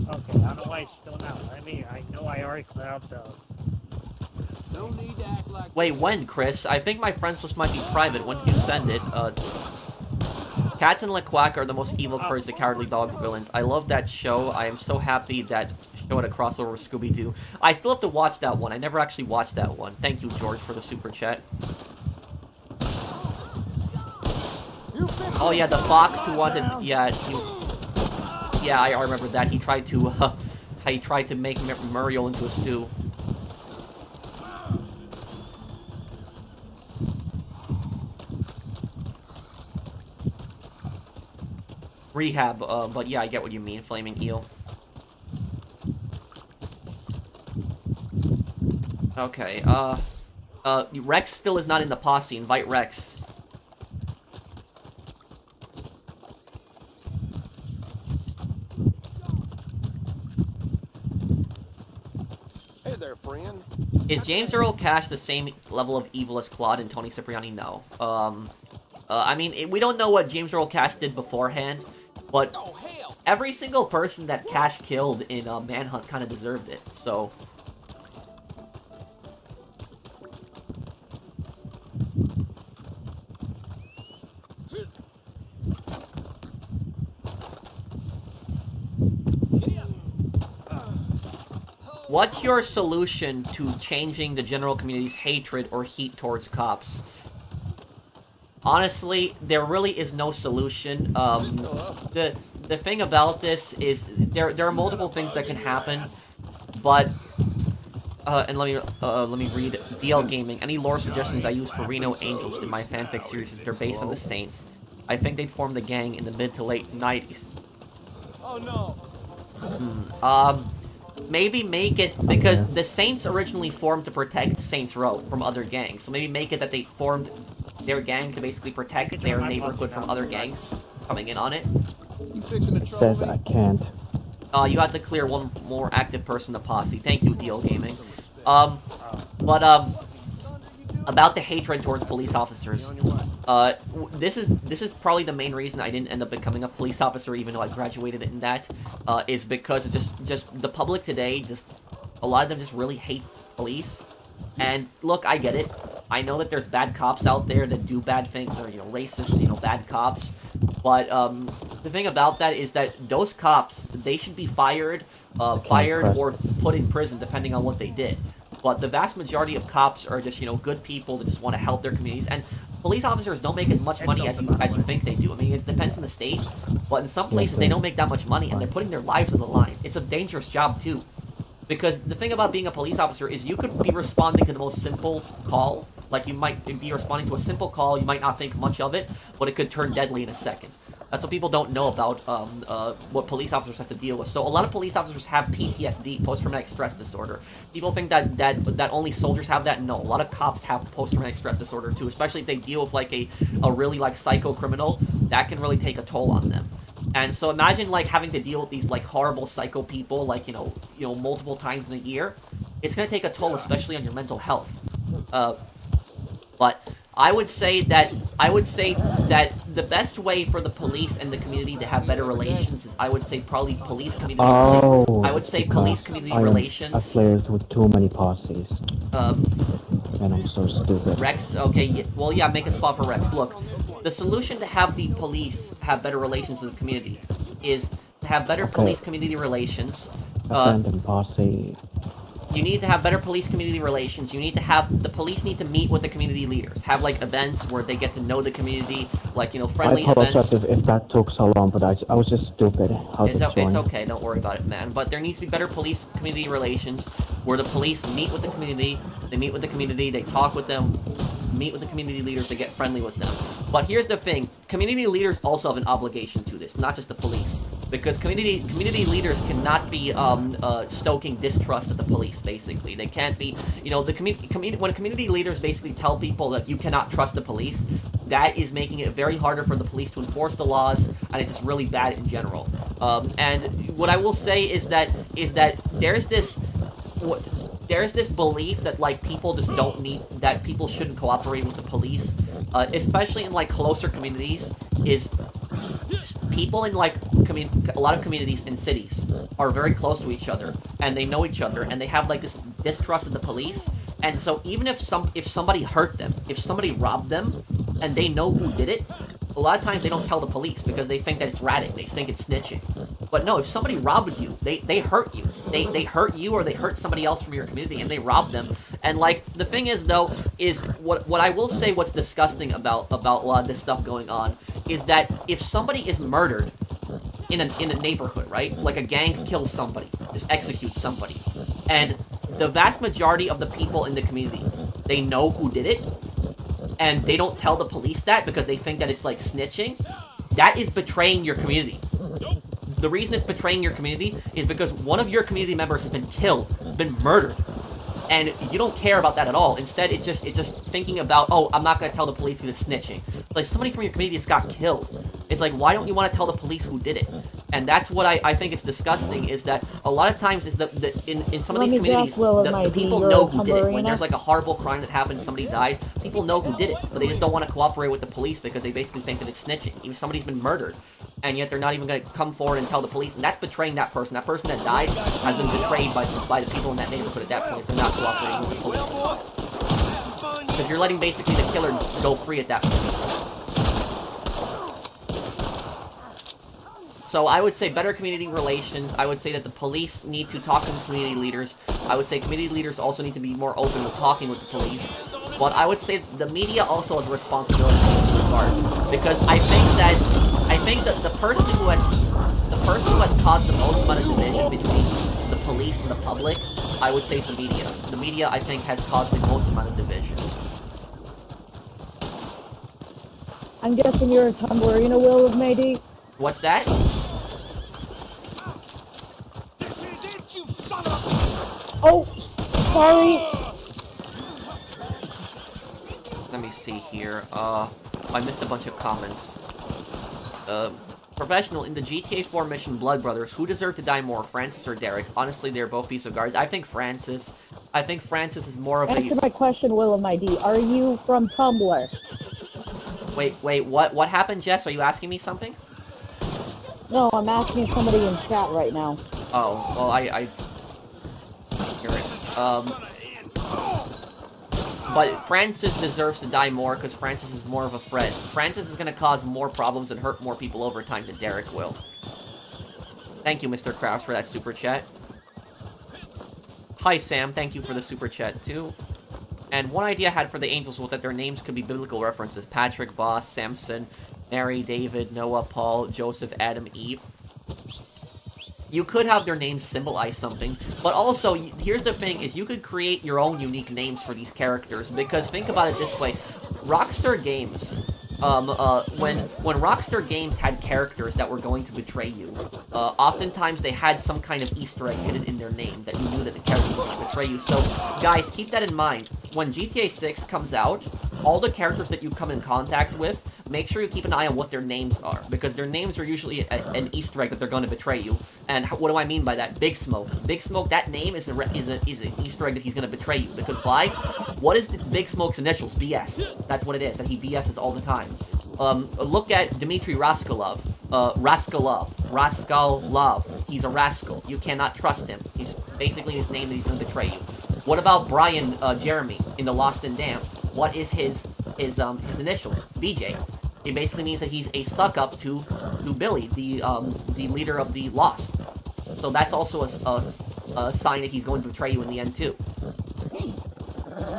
Okay, I don't know why it's still not. I know I already cleared out the... No need to act like... Wait, when, Chris? I think my friends list might be private. When did you send it? Cats and LeQuack are the most evil Courage the Cowardly Dog's villains. I love that show. I am so happy that show had a crossover with Scooby-Doo. I still have to watch that one. I never actually watched that one. Thank you, George, for the super chat. Oh yeah, the fox who wanted, yeah, I remember that. He tried to make Muriel into a stew. Rehab, but yeah, I get what you mean, Flaming Eel. Okay, Rex still is not in the posse. Invite Rex. Hey there, friend. Is James Earl Cash the same level of evil as Claude and Tony Cipriani? No. I mean, we don't know what James Earl Cash did beforehand, but every single person that Cash killed in Manhunt kind of deserved it, so... What's your solution to changing the general community's hatred or heat towards cops? Honestly, there really is no solution. The thing about this is there are multiple things that can happen, but and let me read DL Gaming. Any lore suggestions I use for Reno Angels in my fanfic series is they're based on the Saints. I think they'd formed the gang in the mid to late 90s. Oh no. Maybe make it, because the Saints originally formed to protect Saints Row from other gangs. So maybe make it that they formed their gang to basically protect their neighborhood from other gangs coming in on it. You fixing the It trouble? says I can't. You have to clear one more active person in the posse. Thank you, DL Gaming. About the hatred towards police officers. This is probably the main reason I didn't end up becoming a police officer, even though I graduated in that, is because it's just the public today, a lot of them just really hate police. And look, I get it. I know that there's bad cops out there that do bad things, that are, racist, bad cops. But the thing about that is that those cops, they should be fired or put in prison, depending on what they did. But the vast majority of cops are just, good people that just want to help their communities. And police officers don't make as much money as you think they do. I mean, it depends on the state. But in some places, they don't make that much money, and they're putting their lives on the line. It's a dangerous job, too. Because the thing about being a police officer is you could be responding to the most simple call. Like, you might be responding to a simple call, you might not think much of it, but it could turn deadly in a second. That's what people don't know about what police officers have to deal with. So a lot of police officers have PTSD, post-traumatic stress disorder. People think that only soldiers have that. No, a lot of cops have post-traumatic stress disorder too, especially if they deal with like a really like psycho criminal. That can really take a toll on them. And so imagine like having to deal with these like horrible psycho people like multiple times in a year. It's gonna take a toll, especially on your mental health. But I would say that the best way for the police and the community to have better relations is, I would say, probably police-community. I would say police-community relations. I am a player with too many posses. And I'm so stupid. Rex, okay, well, yeah, make a spot for Rex. Look, the solution to have the police have better relations with the community is to have better police-community relations. Abandoned posse. You need to have better police-community relations. You need to have, the police need to meet with the community leaders. Have, like, events where they get to know the community, like, friendly events. I apologize if that took so long, but I was just stupid. It's okay, don't worry about it, man. But there needs to be better police-community relations where the police meet with the community, they talk with them, meet with the community leaders, they get friendly with them. But here's the thing, community leaders also have an obligation to this, not just the police. Because community leaders cannot be stoking distrust of the police, basically. They can't be, when community leaders basically tell people that you cannot trust the police, that is making it very harder for the police to enforce the laws, and it's just really bad in general. And what I will say is that there's this belief that, like, people just don't need, that people shouldn't cooperate with the police, especially in, like, closer communities, is people in, like, a lot of communities in cities are very close to each other, and they know each other, and they have, like, this distrust of the police, and so even if somebody hurt them, if somebody robbed them, and they know who did it, a lot of times they don't tell the police because they think that it's ratting. They think it's snitching. But no, if somebody robbed you, they hurt you. They hurt you or they hurt somebody else from your community and they robbed them. And like the thing is though, is what I will say what's disgusting about a lot of this stuff going on is that if somebody is murdered in a neighborhood, right? Like a gang kills somebody, just executes somebody. And the vast majority of the people in the community, they know who did it, and they don't tell the police that because they think that it's like snitching. That is betraying your community. The reason it's betraying your community is because one of your community members has been killed, been murdered. And you don't care about that at all. Instead, it's just thinking about, oh, I'm not going to tell the police who's snitching. Like, somebody from your community just got killed. It's like, why don't you want to tell the police who did it? And that's what I think is disgusting, is that a lot of times is that in some of these communities, the people know who did it. When there's like a horrible crime that happened, somebody died, people know who did it, but they just don't want to cooperate with the police because they basically think that it's snitching. Even somebody's been murdered, and yet they're not even going to come forward and tell the police, and that's betraying that person. That person that died has been betrayed by the people in that neighborhood at that point if they're not cooperating with the police. Because you're letting basically the killer go free at that point. So I would say better community relations. I would say that the police need to talk to the community leaders. I would say community leaders also need to be more open with talking with the police. But I would say the media also has a responsibility in this regard, because I think that the person who has caused the most amount of division between the police and the public, I would say, is the media. The media, I think, has caused the most amount of division. I'm guessing you're a Tumblrina, Will of Mayday? What's that? Oh, sorry. Let me see here. I missed a bunch of comments. Professional, in the GTA 4 mission Blood Brothers, who deserved to die more, Francis or Derek? Honestly, they're both piece of garbage. I think Francis. I think Francis is more of Answer my question, Will of Mayday. Are you from Tumblr? Wait, what happened, Jess? Are you asking me something? No, I'm asking somebody in chat right now. Oh, well, I hear it. But Francis deserves to die more because Francis is more of a threat. Francis is going to cause more problems and hurt more people over time than Derek will. Thank you, Mr. Krauss, for that super chat. Hi, Sam. Thank you for the super chat, too. And one idea I had for the Angels was that their names could be biblical references. Patrick, Boss, Samson, Mary, David, Noah, Paul, Joseph, Adam, Eve. You could have their names symbolize something, but also, here's the thing, is you could create your own unique names for these characters, because think about it this way. Rockstar Games, when Rockstar Games had characters that were going to betray you, oftentimes they had some kind of Easter egg hidden in their name that you knew that the character was going to betray you. So, guys, keep that in mind. When GTA 6 comes out, all the characters that you come in contact with, make sure you keep an eye on what their names are, because their names are usually an Easter egg that they're going to betray you. And what do I mean by that? Big Smoke. Big Smoke, that name is an Easter egg that he's going to betray you. Because why? What is Big Smoke's initials? BS. That's what it is, that he BS's all the time. Look at Dmitry Raskolov. Raskolov. He's a rascal. You cannot trust him. He's basically his name that he's going to betray you. What about Brian Jeremy in The Lost and Damned? What is his initials? BJ. It basically means that he's a suck-up to Billy, the leader of the Lost. So that's also a sign that he's going to betray you in the end, too.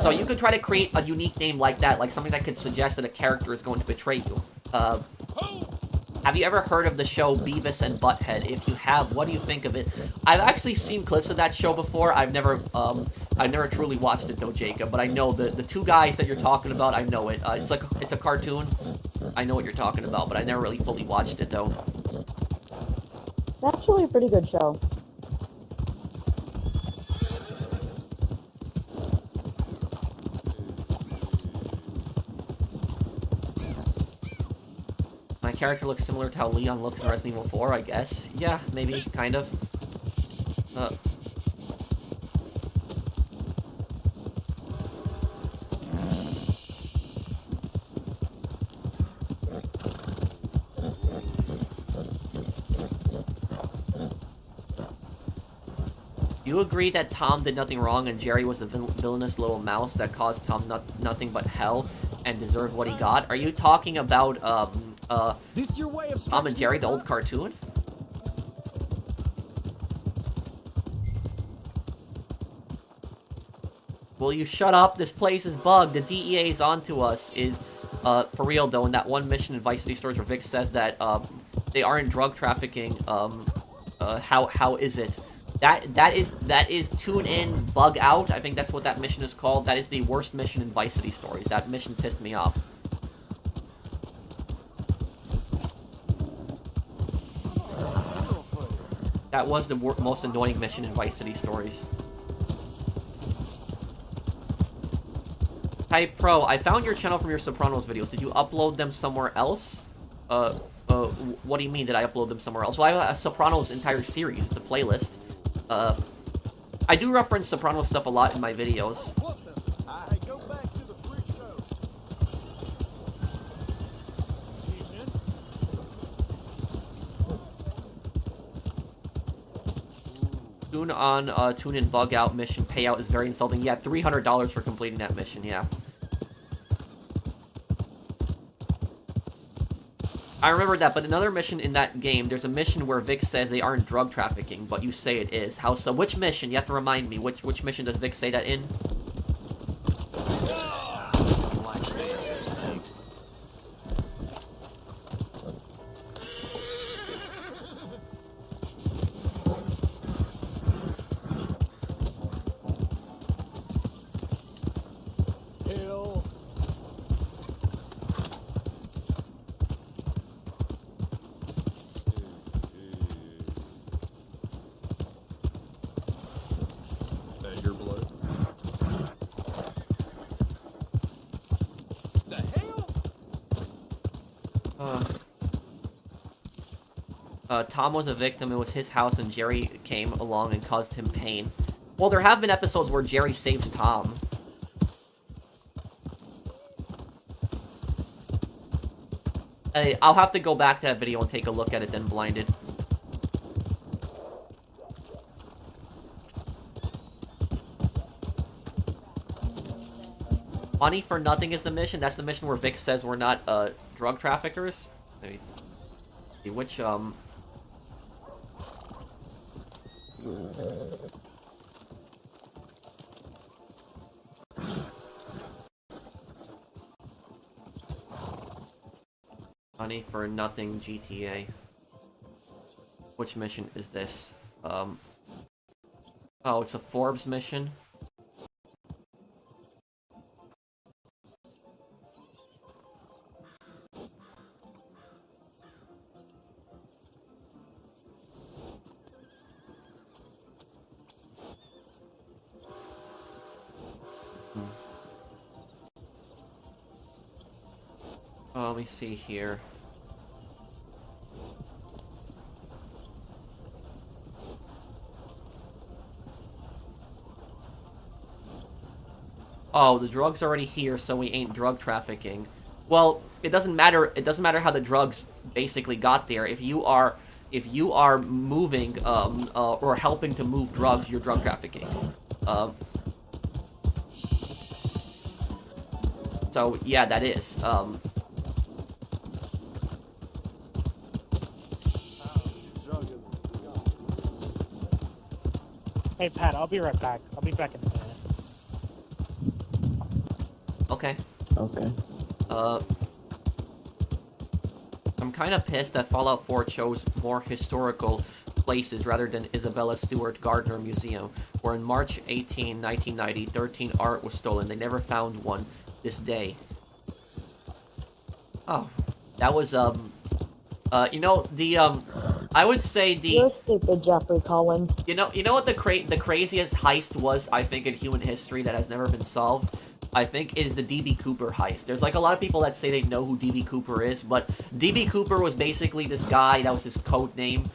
So you could try to create a unique name like that, like something that could suggest that a character is going to betray you. Have you ever heard of the show Beavis and Butthead? If you have, what do you think of it? I've actually seen clips of that show before. I've never truly watched it though, Jacob. But I know the two guys that you're talking about. I know it. It's a cartoon. I know what you're talking about, but I never really fully watched it though. It's actually a pretty good show. My character looks similar to how Leon looks in Resident Evil 4, I guess. Yeah, maybe, kind of. You agree that Tom did nothing wrong and Jerry was a villainous little mouse that caused Tom nothing but hell and deserved what he got? Are you talking about, This your way of Tom and Jerry, the old cartoon? Will you shut up? This place is bugged. The DEA is onto us. For real though, in that one mission in Vice City Stories where Vic says that they aren't drug trafficking, how is it? That is tune in, bug out. I think that's what that mission is called. That is the worst mission in Vice City Stories. That mission pissed me off. That was the most annoying mission in Vice City Stories. Type Pro, I found your channel from your Sopranos videos. Did you upload them somewhere else? What do you mean, did I upload them somewhere else? Well, I have a Sopranos entire series. It's a playlist. I do reference Sopranos stuff a lot in my videos. Hey, go back to the freak show. Tune in bug out mission payout is very insulting. Yeah, $300 for completing that mission, yeah. I remember that, but another mission in that game, there's a mission where Vic says they aren't drug trafficking, but you say it is. How so? Which mission? You have to remind me. Which mission does Vic say that in? Tom was a victim. It was his house, and Jerry came along and caused him pain. Well, there have been episodes where Jerry saves Tom. I'll have to go back to that video and take a look at it then, Blinded. Money for nothing is the mission. That's the mission where Vic says we're not drug traffickers. Let me see which Money for nothing GTA. Which mission is this? Oh, it's a Forbes mission. Let me see here. Oh, the drug's already here, so we ain't drug trafficking. Well, it doesn't matter. It doesn't matter how the drugs basically got there. If you are moving or helping to move drugs, you're drug trafficking. So yeah, that is. Hey, Pat, I'll be right back. I'll be back in a minute. Okay. Okay. I'm kind of pissed that Fallout 4 chose more historical places rather than Isabella Stewart Gardner Museum, where in March 18, 1990, 13 art was stolen. They never found one this day. Oh, that was, you know, I would say You're stupid, Jeffrey Collins. You know what the craziest heist was, I think, in human history that has never been solved? I think it is the D.B. Cooper heist. There's like a lot of people that say they know who D.B. Cooper is, but D.B. Cooper was basically this guy, that was his code name.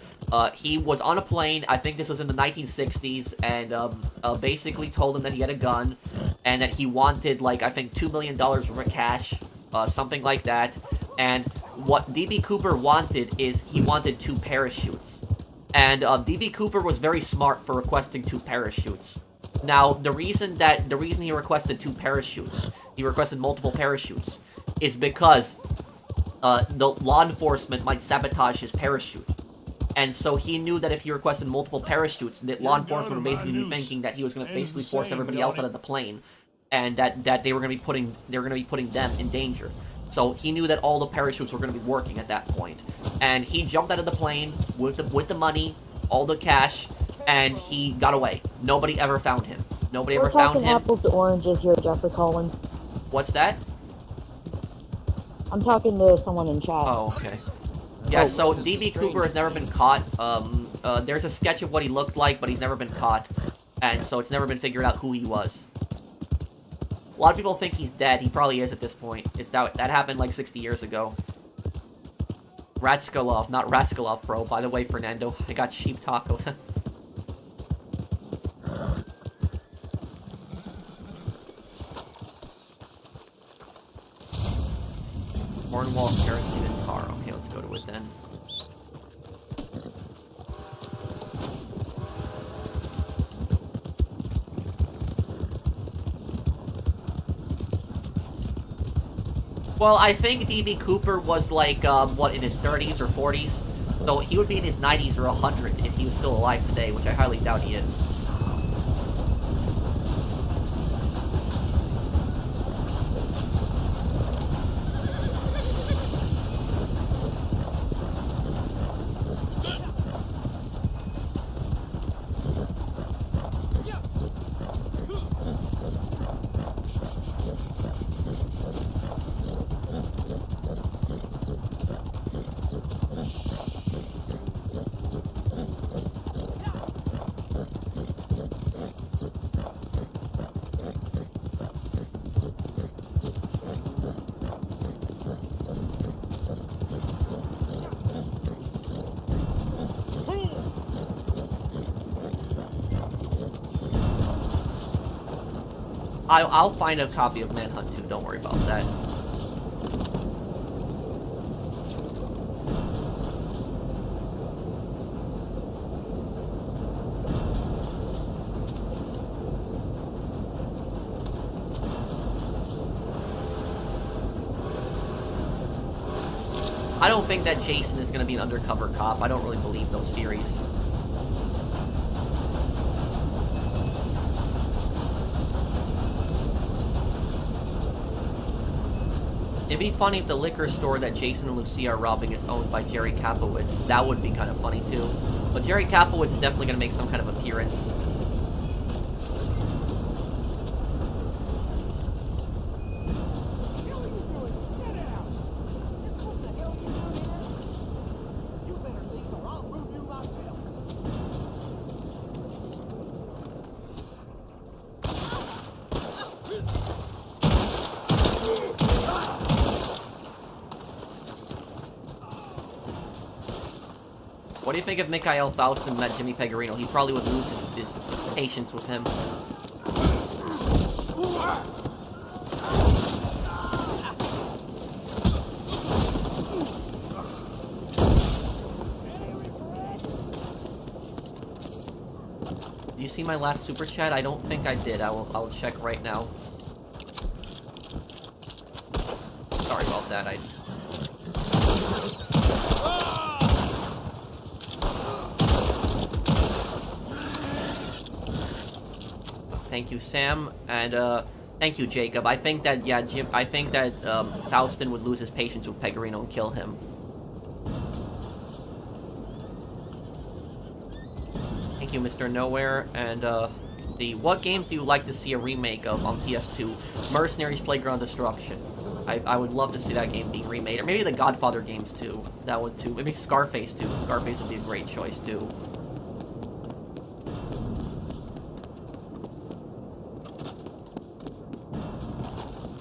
He was on a plane, I think this was in the 1960s, and basically told him that he had a gun, and that he wanted, like, I think $2 million worth of cash, something like that. And what D.B. Cooper wanted is, he wanted 2 parachutes. And D.B. Cooper was very smart for requesting 2 parachutes. Now, the reason he requested 2 parachutes, he requested multiple parachutes, is because the law enforcement might sabotage his parachute. And so he knew that if he requested multiple parachutes, that law enforcement would basically be thinking that he was going to basically force everybody else out of the plane, and that they were going to be putting them in danger. So he knew that all the parachutes were going to be working at that point, and he jumped out of the plane with the money, all the cash, and he got away. Nobody ever found him. Nobody ever found him. We're talking apples to oranges here, Jeffrey Collins. What's that? I'm talking to someone in chat. Oh, okay. Yeah, so D.B. Cooper has never been caught. There's a sketch of what he looked like, but he's never been caught. And so it's never been figured out who he was. A lot of people think he's dead. He probably is at this point. That happened like 60 years ago. Ratskalov, not Raskalov, bro. By the way, Fernando, I got sheep taco. Cornwall, kerosene, and tar. Okay, let's go to it then. Well, I think D.B. Cooper was like, what, in his 30s or 40s? So he would be in his 90s or 100 if he was still alive today, which I highly doubt he is. I'll find a copy of Manhunt too, don't worry about that. I don't think that Jason is going to be an undercover cop. I don't really believe those theories. It'd be funny if the liquor store that Jason and Lucia are robbing is owned by Jerry Kapowitz. That would be kind of funny, too. But Jerry Kapowitz is definitely going to make some kind of appearance. What do you think if Mikhail Faustin met Jimmy Pecorino? He probably would lose his patience with him. Did you see my last super chat? I don't think I did. I'll check right now. Sorry about that. Thank you, Sam, and thank you, Jacob. I think that, yeah, I think that Faustin would lose his patience with Pecorino and kill him. Thank you, Mr. Nowhere, and what games do you like to see a remake of on PS2? Mercenaries, Playground Destruction. I would love to see that game being remade, or maybe the Godfather games too. That would too. Maybe Scarface too. Scarface would be a great choice too.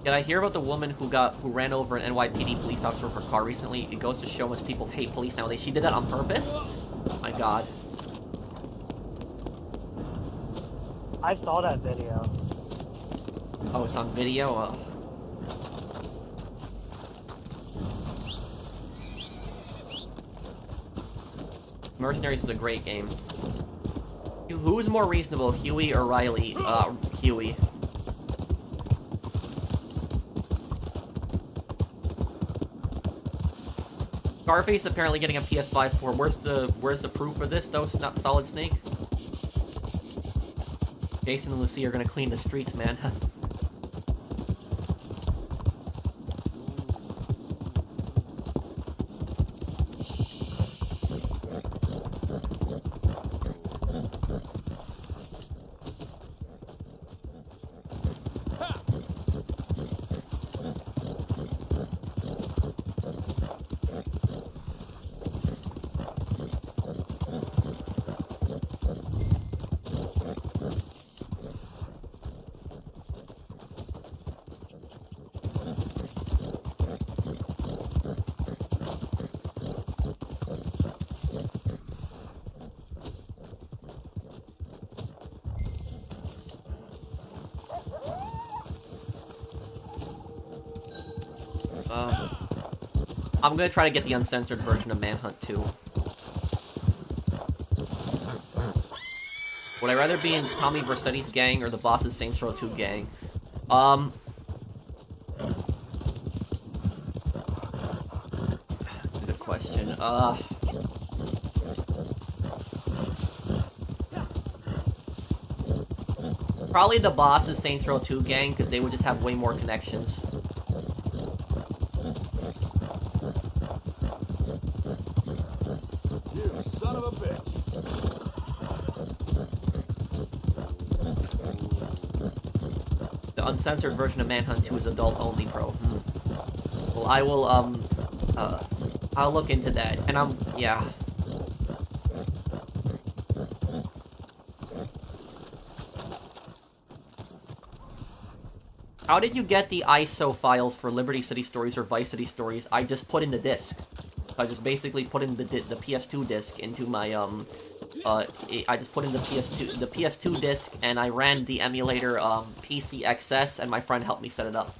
Did I hear about the woman who ran over an NYPD police officer with her car recently? It goes to show much people hate police nowadays. She did that on purpose? Oh my god. I saw that video. Oh, it's on video? Oh. Mercenaries is a great game. Who's more reasonable, Huey or Riley? Huey. Scarface apparently getting a PS5 port. Where's the proof for this though? Not Solid Snake. Jason and Lucy are gonna clean the streets, man. I'm gonna try to get the uncensored version of Manhunt 2. Would I rather be in Tommy Vercetti's gang or the boss's Saints Row 2 gang? Good question. Probably the boss's Saints Row 2 gang, because they would just have way more connections. Son of a bitch. The uncensored version of Manhunt 2 is adult only, bro. Well, I will, I'll look into that. And yeah. How did you get the ISO files for Liberty City Stories or Vice City Stories? I just put in the disc. I just basically put in the PS2 disc into my, I just put in the PS2 disc, and I ran the emulator, PCXS, and my friend helped me set it up.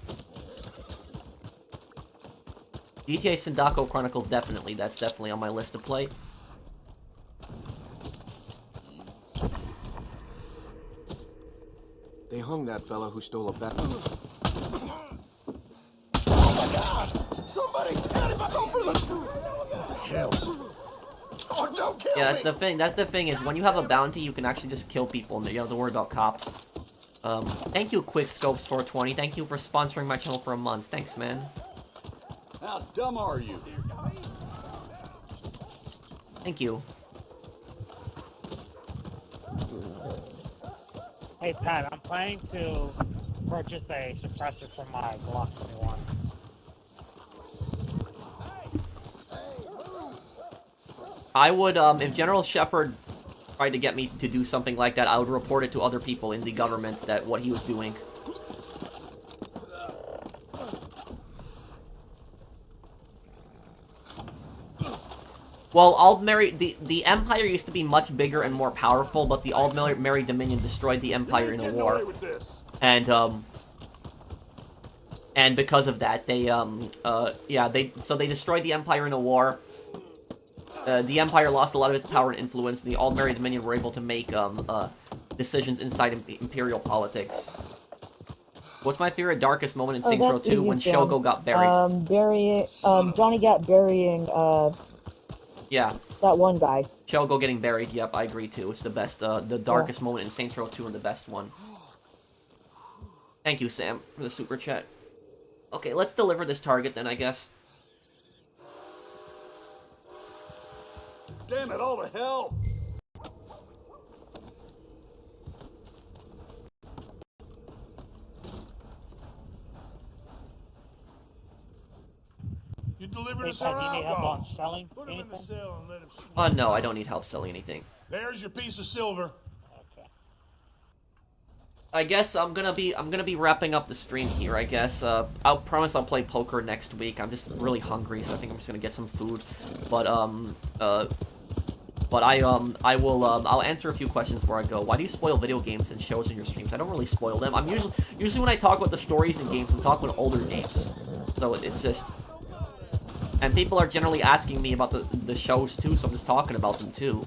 GTA Sindako Chronicles, definitely. That's definitely on my list to play. They hung that fella who stole a bat. Oh my God! Somebody, go for the hell! Oh, don't kill Yeah, that's me. the thing. That's the thing is when you have a bounty, you can actually just kill people, and you don't have to worry about cops. Thank you, Quickscopes 420. Thank you for sponsoring my channel for a month. Thanks, man. How dumb are you? Thank you. Hey Pat, I'm planning to purchase a suppressor for my Glock 21. I would, if General Shepard tried to get me to do something like that, I would report it to other people in the government that what he was doing. Well, Aldmeri, the Empire used to be much bigger and more powerful, but the Aldmeri Dominion destroyed the Empire in a war. And because of that, they, so they destroyed the Empire in a war. The Empire lost a lot of its power and influence, and the Aldmeri Dominion were able to make, decisions inside Imperial politics. What's my favorite darkest moment in Saints Row 2? When Shogo got buried. Johnny got burying, Yeah. that one guy. Shogo getting buried, yep, I agree too. It's the best, the darkest moment in Saints Row 2 and the best one. Thank you, Sam, for the super chat. Okay, let's deliver this target then, I guess. Damn it, all to hell! You delivered Hey us Pat, our do you need help outlaw. on selling Put him in the anything? cell and let him sleep. No, I don't need help selling anything. There's your piece of silver. Okay. I guess I'm gonna be wrapping up the stream here, I guess. I'll promise I'll play poker next week. I'm just really hungry, so I think I'm just gonna get some food. But, I'll answer a few questions before I go. Why do you spoil video games and shows in your streams? I don't really spoil them. I'm usually when I talk about the stories in games, I'm talking about older games. So it's just... And people are generally asking me about the shows too, so I'm just talking about them too.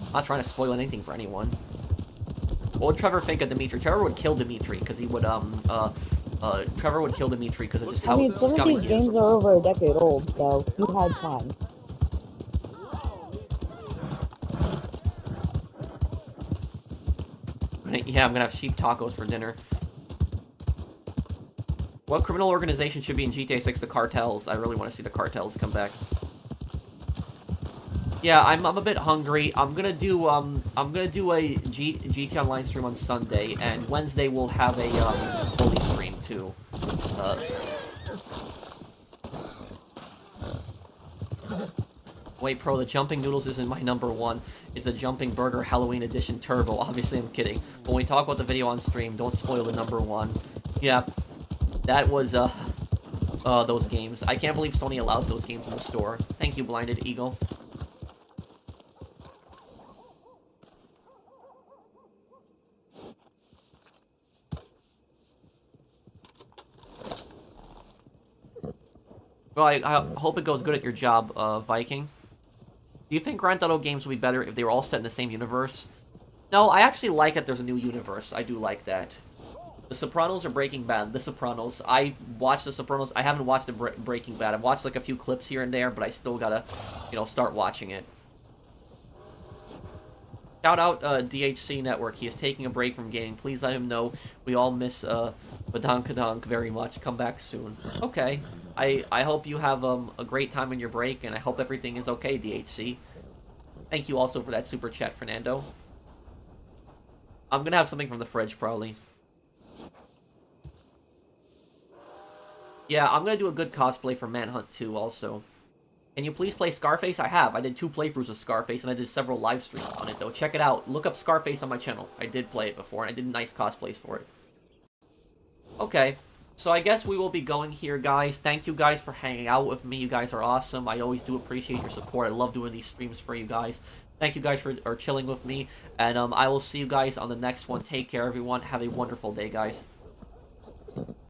I'm not trying to spoil anything for anyone. What would Trevor think of Dimitri? Trevor would kill Dimitri, because he would, Trevor would kill Dimitri because of just how I mean, some of scummy these he is. games are over a decade old, so you had time. Yeah, I'm gonna have sheep tacos for dinner. What criminal organization should be in GTA 6? The cartels. I really want to see the cartels come back. Yeah, I'm a bit hungry. I'm gonna do a GTA Online stream on Sunday, and Wednesday we'll have a Bully stream too. Wait, Pro, the Jumping Noodles isn't my #1. It's a Jumping Burger Halloween Edition Turbo. Obviously, I'm kidding. When we talk about the video on stream, don't spoil the #1. Yeah, that was those games. I can't believe Sony allows those games in the store. Thank you, Blinded Eagle. Well, I hope it goes good at your job, Viking. Do you think Grand Theft Auto games would be better if they were all set in the same universe? No, I actually like that there's a new universe. I do like that. The Sopranos or Breaking Bad? The Sopranos. I watched The Sopranos. I haven't watched Breaking Bad. I've watched like a few clips here and there, but I still gotta, start watching it. Shout out DHC Network. He is taking a break from gaming. Please let him know we all miss Badankadonk very much. Come back soon. Okay. I hope you have a great time on your break, and I hope everything is okay, DHC. Thank you also for that super chat, Fernando. I'm gonna have something from the fridge, probably. Yeah, I'm gonna do a good cosplay for Manhunt 2, also. Can you please play Scarface? I have. I did 2 playthroughs of Scarface, and I did several live streams on it, though. Check it out. Look up Scarface on my channel. I did play it before, and I did nice cosplays for it. Okay. So I guess we will be going here, guys. Thank you guys for hanging out with me. You guys are awesome. I always do appreciate your support. I love doing these streams for you guys. Thank you guys for chilling with me. And I will see you guys on the next one. Take care, everyone. Have a wonderful day, guys.